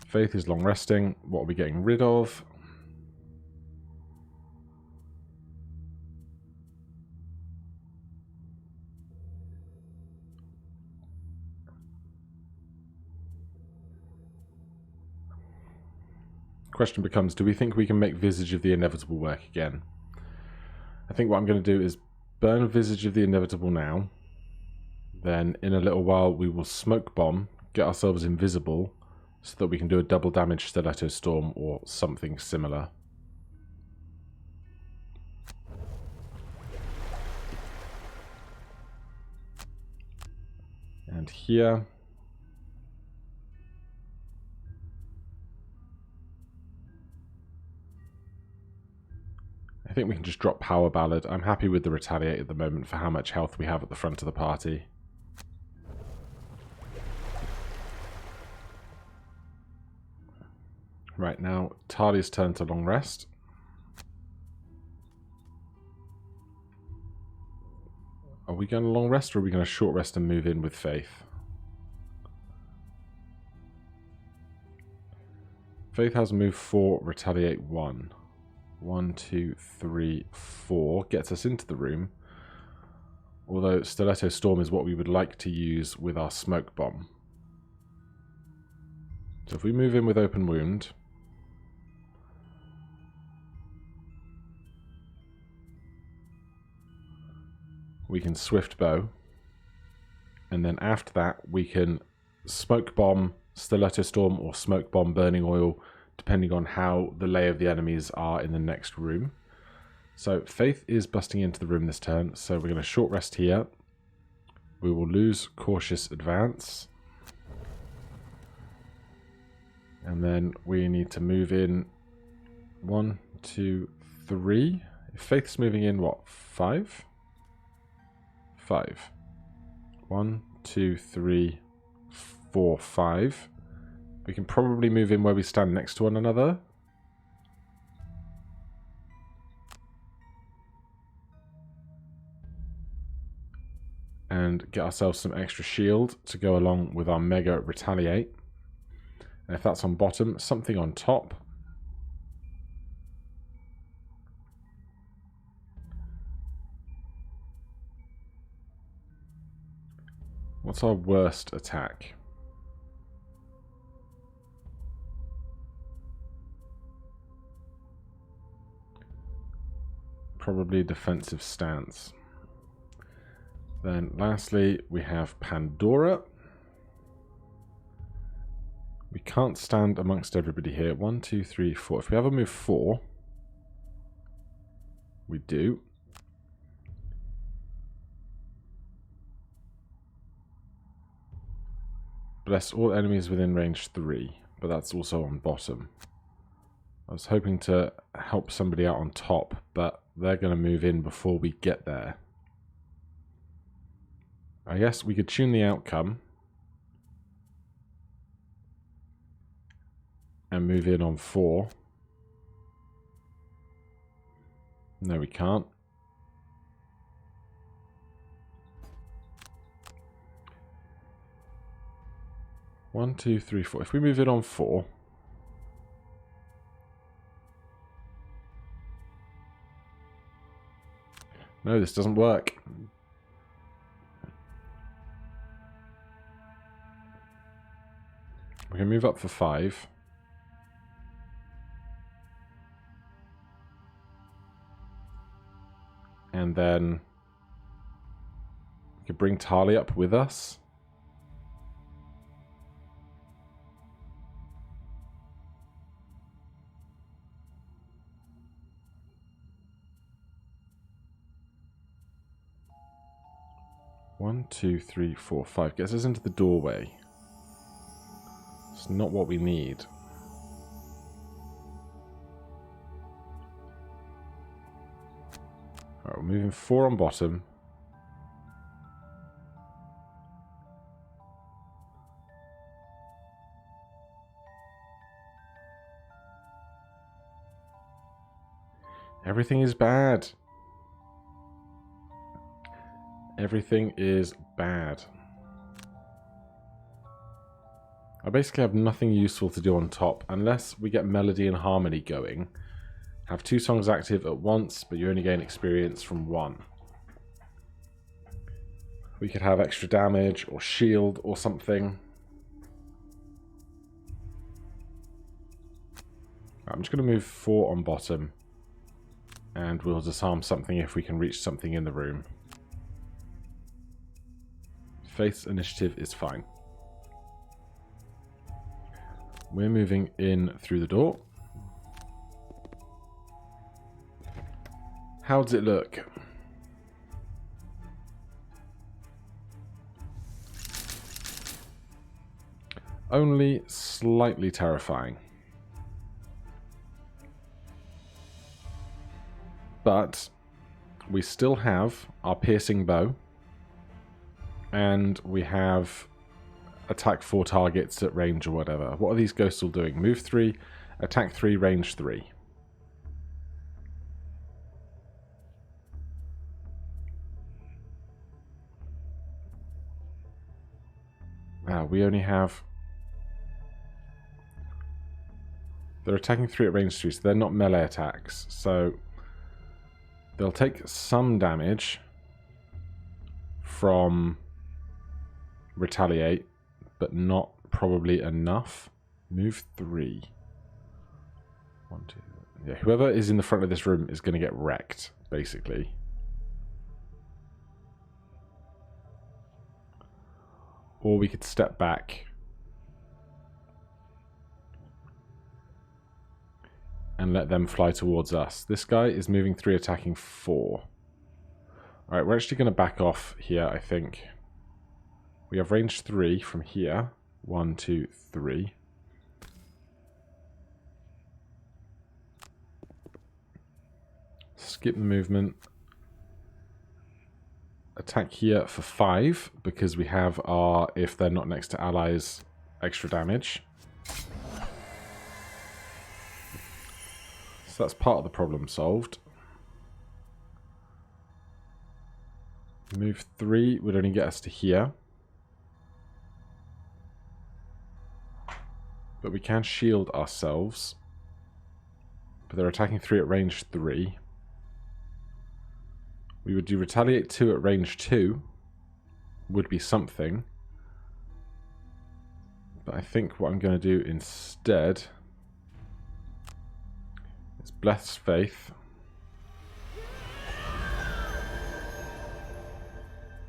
Faith is long resting. What are we getting rid of? Question becomes, do we think we can make Visage of the Inevitable work again? I think what I'm going to do is burn Visage of the Inevitable now. Then in a little while we will Smoke Bomb, get ourselves invisible, so that we can do a double damage Stiletto Storm or something similar. And here... I think we can just drop Power Ballad. I'm happy with the Retaliate at the moment for how much health we have at the front of the party. Right, now Talia's turn to long rest. Are we going to long rest or are we going to short rest and move in with Faith? Faith has move 4, Retaliate 1. 1, 2, 3, 4 gets us into the room. Although Stiletto Storm is what we would like to use with our Smoke Bomb. So if we move in with Open Wound, we can Swift Bow, and then after that we can Smoke Bomb, Stiletto Storm, or Smoke Bomb, Burning Oil, depending on how the lay of the enemies are in the next room. So Faith is busting into the room this turn, so we're going to short rest here. We will lose Cautious Advance. And then we need to move in 1, 2, 3. If Faith's moving in, what, 5? 5. 1, 2, 3, 4, 5. We can probably move in where we stand next to one another. And get ourselves some extra shield to go along with our Mega Retaliate. And if that's on bottom, something on top. What's our worst attack? Probably defensive stance. Then lastly, we have Pandora. We can't stand amongst everybody here. 1, 2, 3, 4. If we ever move 4, we do. Bless all enemies within range 3, but that's also on bottom. I was hoping to help somebody out on top, but they're going to move in before we get there. I guess we could tune the outcome and move in on 4. No, we can't. One, 2, 3, 4. If we move it on 4, no, this doesn't work. We can move up for 5. And then we could bring Tali up with us. One, 2, 3, 4, 5. Gets us into the doorway. It's not what we need. Alright, we're moving 4 on bottom. Everything is bad. Everything is bad. I basically have nothing useful to do on top unless we get melody and harmony going. Have 2 songs active at once, but you only gain experience from 1. We could have extra damage or shield or something. I'm just going to move 4 on bottom. And we'll disarm something if we can reach something in the room. Faith's initiative is fine. We're moving in through the door. How does it look? Only slightly terrifying. But we still have our piercing bow. And we have attack 4 targets at range or whatever. What are these ghosts all doing? Move 3, attack 3, range 3. We only have... They're attacking 3 at range 3, so they're not melee attacks. So they'll take some damage from retaliate, but not probably enough. Move 3. 1, 2. Yeah, whoever is in the front of this room is going to get wrecked, basically. Or we could step back and let them fly towards us. This guy is moving 3, attacking 4. Alright, we're actually going to back off here, I think. We have range 3 from here. 1, 2, 3. Skip the movement. Attack here for 5, because we have our, if they're not next to allies, extra damage. So that's part of the problem solved. Move 3 would only get us to here. But we can shield ourselves. But they're attacking 3 at range 3. We would do retaliate 2 at range 2. Would be something. But I think what I'm going to do instead is bless faith.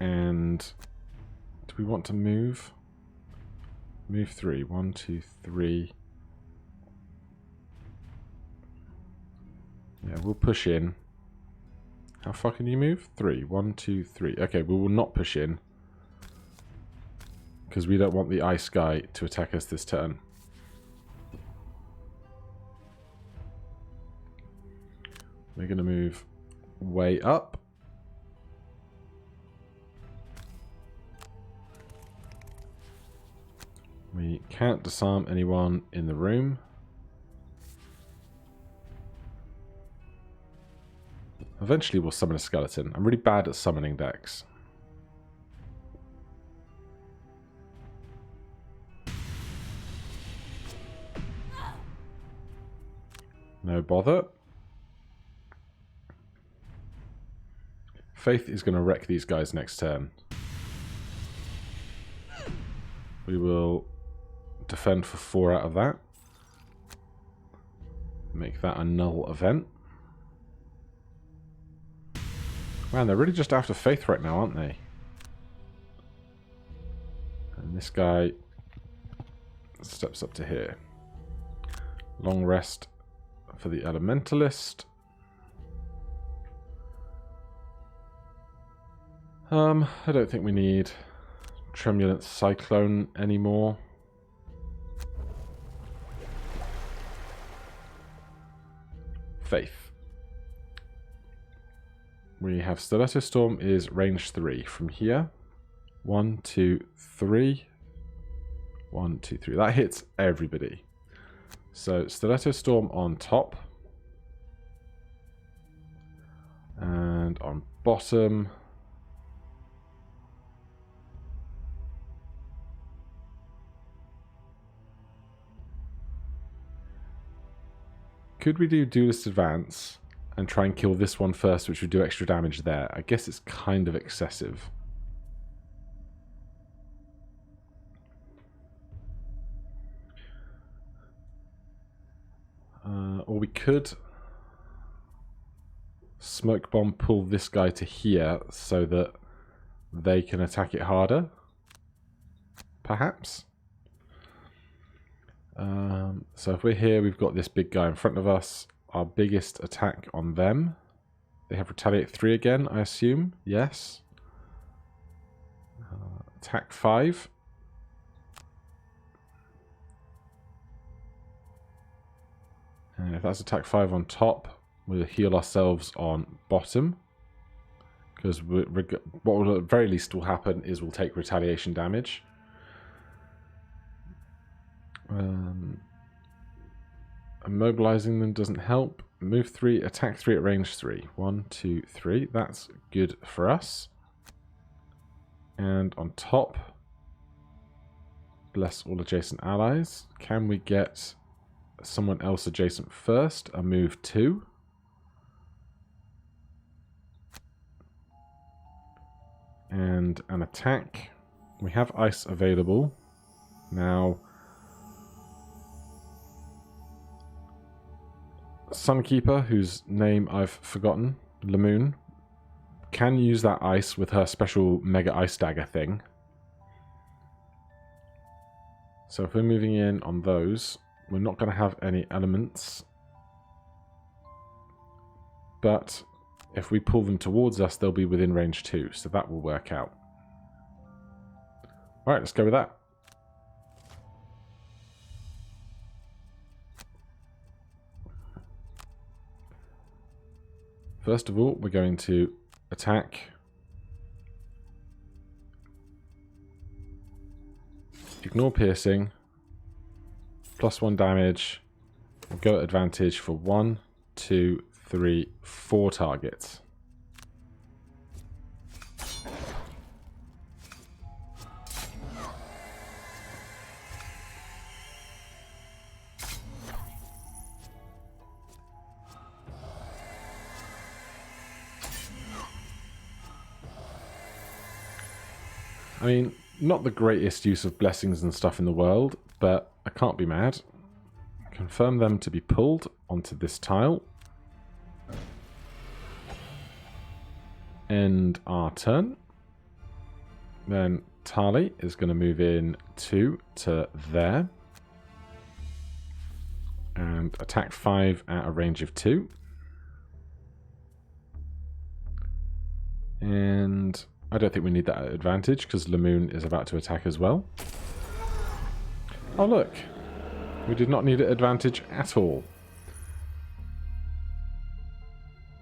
And do we want to move? Move 3. 1, 2, 3. Yeah, we'll push in. How far can you move? 3. 1, 2, 3. Okay, we will not push in. Because we don't want the ice guy to attack us this turn. We're going to move way up. We can't disarm anyone in the room. Eventually we'll summon a skeleton. I'm really bad at summoning decks. No bother. Faith is going to wreck these guys next turn. We will defend for 4 out of that. Make that a null event. Man, they're really just after Faith right now, aren't they? And this guy steps up to here. Long rest for the Elementalist. I don't think we need Tremulent Cyclone anymore. Faith. We have Stiletto Storm is range 3 from here. 1, 2, 3. 1, 2, 3. That hits everybody. So Stiletto Storm on top. And on bottom. Could we do Duelist Advance and try and kill this one first, which would do extra damage there? I guess it's kind of excessive. Or we could Smoke Bomb pull this guy to here so that they can attack it harder. Perhaps. So if we're here, we've got this big guy in front of us. Our biggest attack on them. They have Retaliate 3 again, I assume. Yes. Attack 5. And if that's attack 5 on top, we'll heal ourselves on bottom. Because what will at the very least will happen is we'll take retaliation damage. Immobilizing them doesn't help. Move 3, attack 3 at range 3. 1, 2, 3. That's good for us. And on top, bless all adjacent allies. Can we get someone else adjacent first? A move 2. And an attack. We have ice available. Now, Sunkeeper, whose name I've forgotten, Lamoon, can use that ice with her special Mega Ice Dagger thing. So if we're moving in on those, we're not going to have any elements. But if we pull them towards us, they'll be within range 2, so that will work out. Alright, let's go with that. First of all, we're going to attack. Ignore piercing. +1 damage. We'll go at advantage for 1, 2, 3, 4 targets. I mean, not the greatest use of blessings and stuff in the world, but I can't be mad. Confirm them to be pulled onto this tile. End our turn. Then Tali is going to move in 2 to there. And attack 5 at a range of 2. And I don't think we need that advantage because Lamoon is about to attack as well. Oh look, we did not need an advantage at all.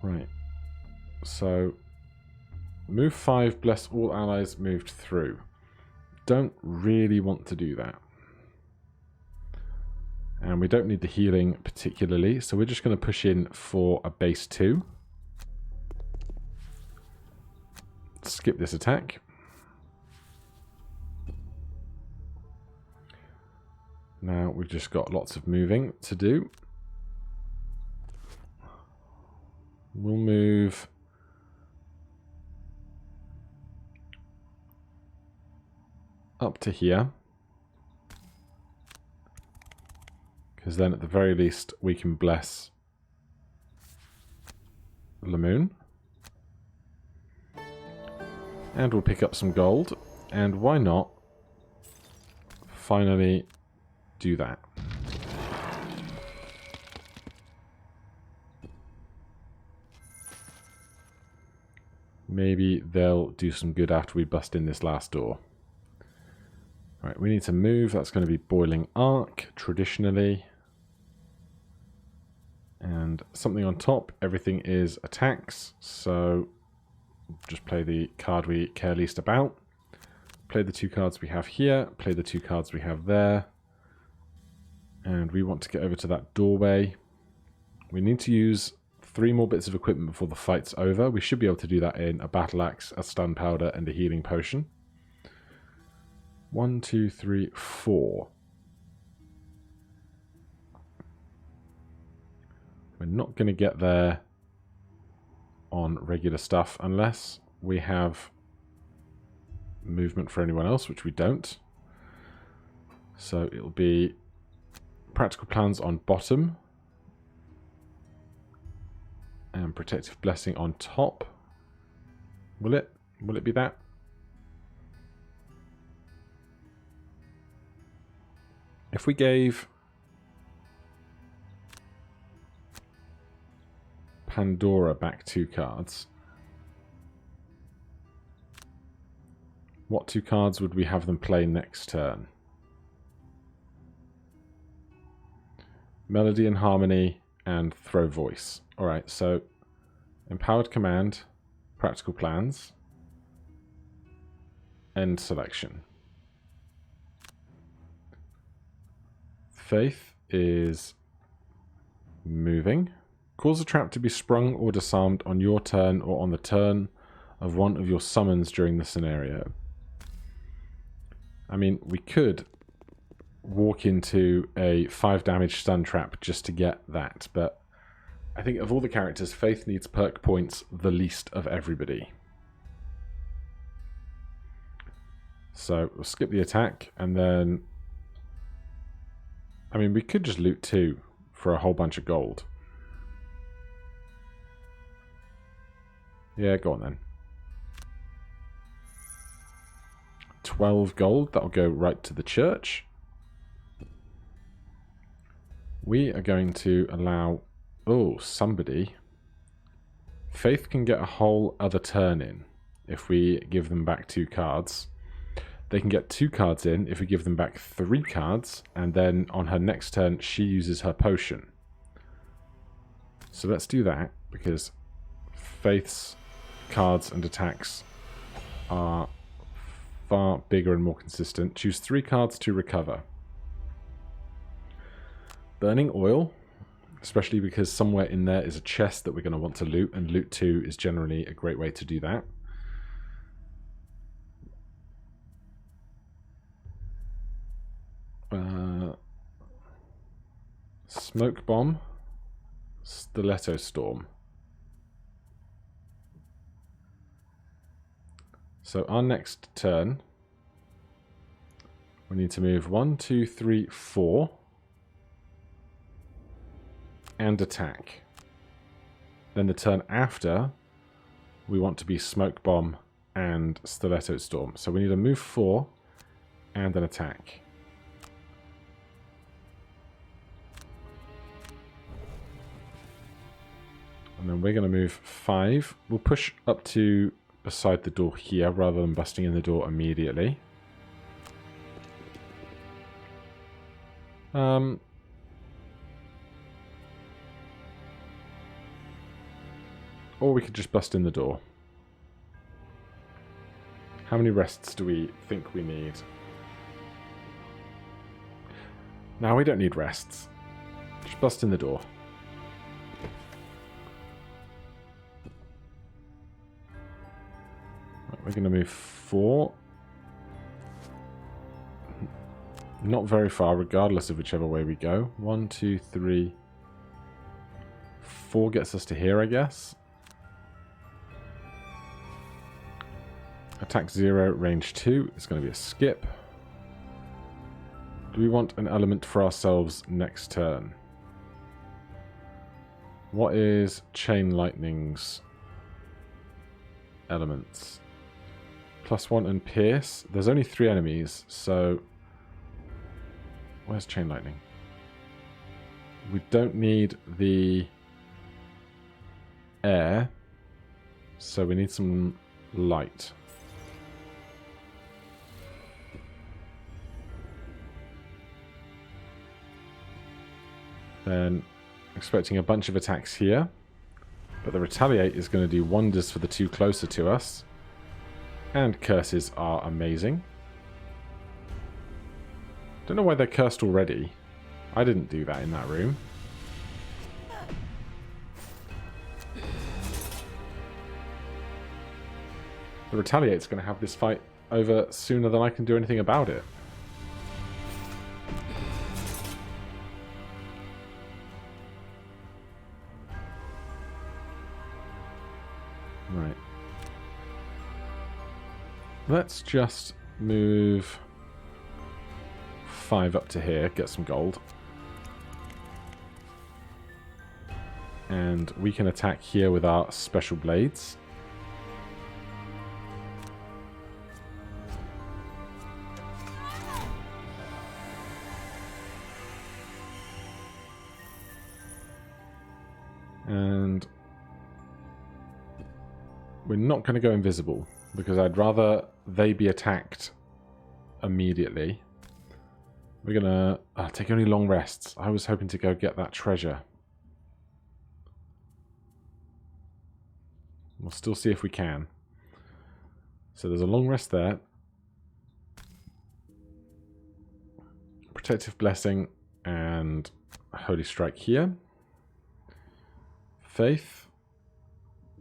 Right, so move 5, bless all allies moved through. Don't really want to do that. And we don't need the healing particularly, so we're just going to push in for a base 2. Skip this attack. Now we've just got lots of moving to do. We'll move up to here, because then at the very least we can bless Lamoon. And we'll pick up some gold, and why not finally do that. Maybe they'll do some good after we bust in this last door. Right, we need to move. That's going to be Boiling Arc, traditionally. And something on top. Everything is attacks, so just play the card we care least about. Play the 2 cards we have here. Play the 2 cards we have there. And we want to get over to that doorway. We need to use 3 more bits of equipment before the fight's over. We should be able to do that in a battle axe, a stun powder, and a healing potion. 1, 2, 3, 4. We're not going to get there on regular stuff unless we have movement for anyone else, which we don't. So it'll be Practical Plans on bottom and Protective Blessing on top. Will it? Will it be that? If we gave Pandora back 2 cards, what 2 cards would we have them play next turn? Melody and Harmony and Throw Voice. Alright, so Empowered Command, Practical Plans, End Selection. Faith is moving. Cause a trap to be sprung or disarmed on your turn or on the turn of one of your summons during the scenario. I mean, we could walk into a 5 damage stun trap just to get that, but I think of all the characters, Faith needs perk points the least of everybody. So we'll skip the attack, and then I mean, we could just loot 2 for a whole bunch of gold. Yeah, go on then. 12 gold, that'll go right to the church. We are going to allow... Oh, somebody. Faith can get a whole other turn in if we give them back 2 cards. They can get 2 cards in if we give them back 3 cards, and then on her next turn she uses her potion. So let's do that, because Faith's cards and attacks are far bigger and more consistent. Choose 3 cards to recover. Burning Oil, especially because somewhere in there is a chest that we're going to want to loot, and loot 2 is generally a great way to do that. Smoke Bomb, Stiletto Storm. So our next turn, we need to move 1, 2, 3, 4, and attack. Then the turn after, we want to be Smoke Bomb and Stiletto Storm. So we need a move 4 and an attack. And then we're going to move 5. We'll push up to beside the door here rather than busting in the door immediately. Or we could just bust in the door. How many rests do we think we need? No, we don't need rests. Just bust in the door. Right, we're going to move 4. Not very far, regardless of whichever way we go. 1, 2, 3, 4 gets us to here, I guess. Attack 0, range 2. It's going to be a skip. Do we want an element for ourselves next turn? What is Chain Lightning's elements? +1 and Pierce. There's only 3 enemies, so... Where's Chain Lightning? We don't need the air, so we need some light. Then expecting a bunch of attacks here, but the Retaliate is going to do wonders for the 2 closer to us, and curses are amazing. Don't know why they're cursed already. I didn't do that in that room. The Retaliate's going to have this fight over sooner than I can do anything about it. Right. Let's just move 5 up to here, get some gold. And we can attack here with our special blades. And we're not going to go invisible, because I'd rather they be attacked immediately. We're going to take only long rests. I was hoping to go get that treasure. We'll still see if we can. So there's a long rest there. Protective Blessing and Holy Strike here. Faith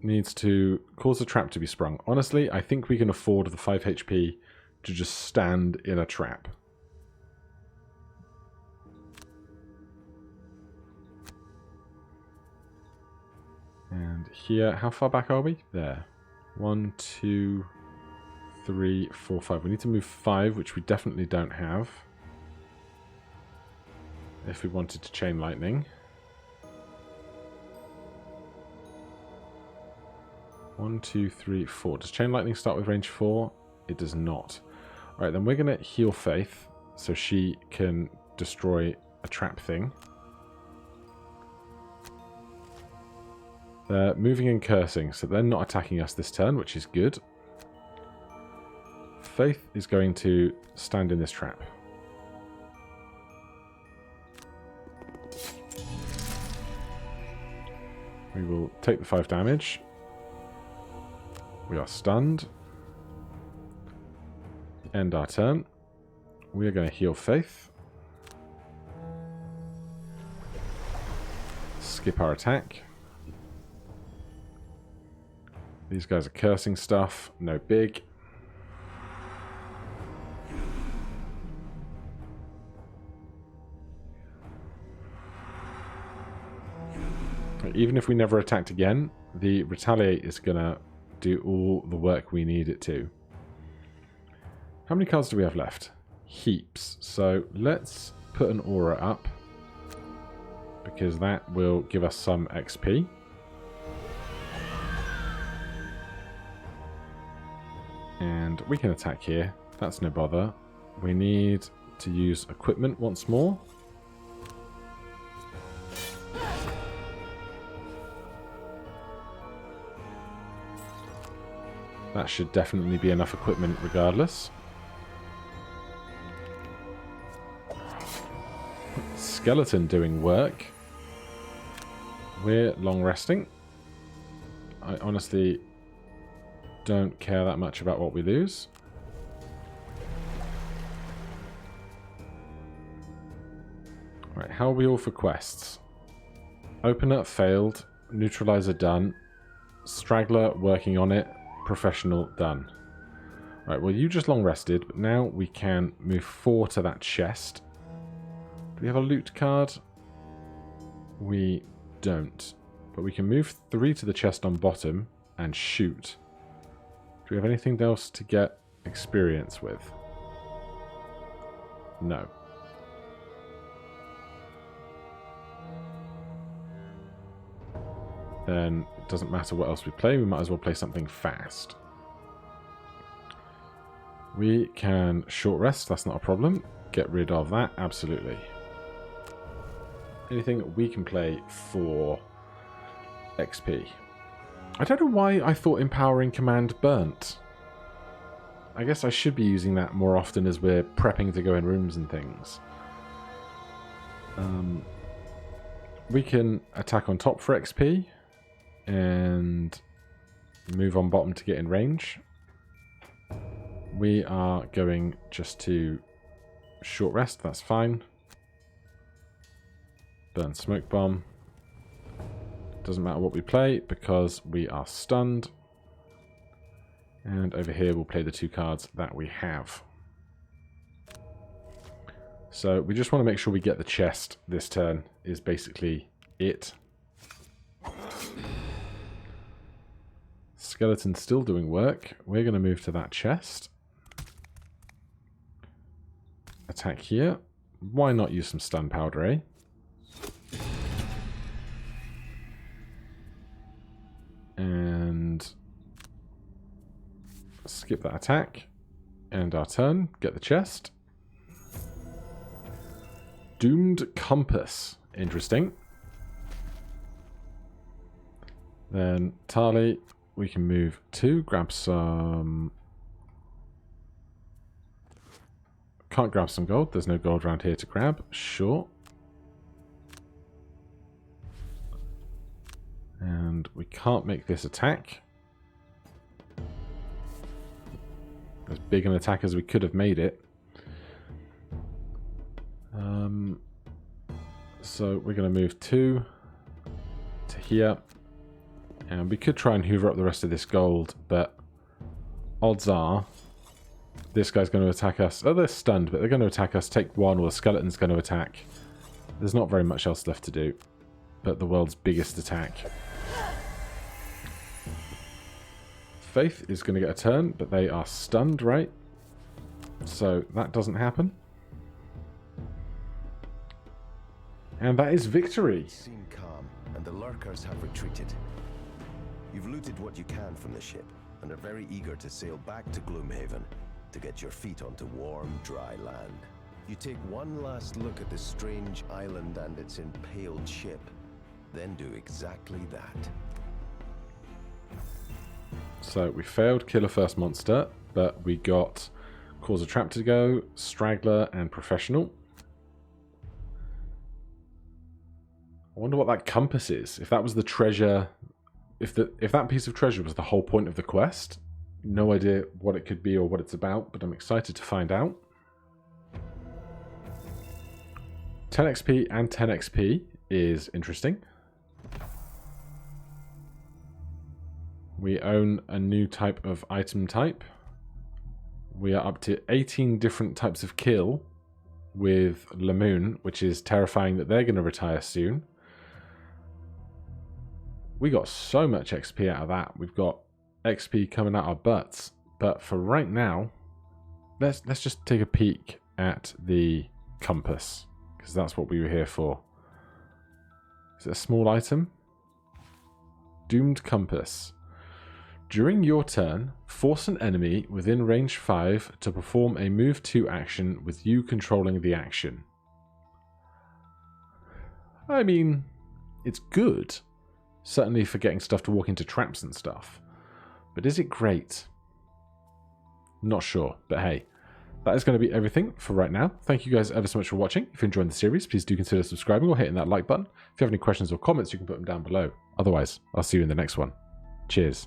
needs to cause a trap to be sprung. Honestly, I think we can afford the 5 HP to just stand in a trap. And here, how far back are we? There. 1, 2, 3, 4, 5. We need to move 5, which we definitely don't have. If we wanted to Chain Lightning. 1, 2, 3, 4. Does Chain Lightning start with range 4? It does not. Alright, then we're going to heal Faith so she can destroy a trap thing. They're moving and cursing, so they're not attacking us this turn, which is good. Faith is going to stand in this trap. We will take the 5 damage. We are stunned. End our turn. We are going to heal Faith. Skip our attack. These guys are cursing stuff. No big. Even if we never attacked again, the Retaliate is going to do all the work we need it to. How many cards do we have left? Heaps. So let's put an aura up, because that will give us some XP. And we can attack here. That's no bother. We need to use equipment once more. That should definitely be enough equipment regardless. Skeleton doing work. We're long resting. I honestly don't care that much about what we lose. Right, how are we all for quests? Opener failed. Neutralizer done. Straggler working on it. Professional done. Right, well you just long rested, but now we can move 4 to that chest. Do we have a loot card? We don't. But we can move 3 to the chest on bottom and shoot. Do we have anything else to get experience with? No. Then it doesn't matter what else we play, we might as well play something fast. We can short rest, that's not a problem. Get rid of that, absolutely. Anything we can play for XP. I don't know why I thought Empowering Command burnt. I guess I should be using that more often as we're prepping to go in rooms and things. We can attack on top for XP. And move on bottom to get in range. We are going just to short rest, that's fine. Burn smoke bomb. Doesn't matter what we play because we are stunned. And over here we'll play the 2 cards that we have. So we just want to make sure we get the chest this turn is basically it. Skeleton's still doing work. We're going to move to that chest. Attack here. Why not use some stun powder, eh? And skip that attack. And our turn. Get the chest. Doomed Compass. Interesting. Then Tali, we can move 2, grab some... Can't grab some gold, there's no gold around here to grab. Sure. And we can't make this attack. As big an attack as we could have made it. So we're going to move 2 to here. And we could try and hoover up the rest of this gold, but odds are this guy's going to attack us. Oh, they're stunned, but they're going to attack us. Take 1, or the skeleton's going to attack. There's not very much else left to do, but the world's biggest attack. Faith is going to get a turn, but they are stunned, right? So that doesn't happen. And that is victory. Seem calm, and the lurkers have retreated. You've looted what you can from the ship, and are very eager to sail back to Gloomhaven to get your feet onto warm, dry land. You take one last look at the strange island and its impaled ship, then do exactly that. So we failed Killer First Monster, but we got Cause a Trap to go, Straggler, and Professional. I wonder what that compass is. If that was the treasure, if that piece of treasure was the whole point of the quest, no idea what it could be or what it's about, but I'm excited to find out. 10 XP and 10 XP is interesting. We own a new type of item type. We are up to 18 different types of kill with Lamoon, which is terrifying that they're going to retire soon. We got so much XP out of that. We've got XP coming out our butts. But for right now, let's just take a peek at the compass, because that's what we were here for. Is it a small item? Doomed Compass. During your turn, force an enemy within range 5 to perform a move 2 action with you controlling the action. I mean, it's good. Certainly for getting stuff to walk into traps and stuff. But is it great? Not sure, but hey. That is going to be everything for right now. Thank you guys ever so much for watching. If you're enjoying the series, please do consider subscribing or hitting that like button. If you have any questions or comments, you can put them down below. Otherwise, I'll see you in the next one. Cheers.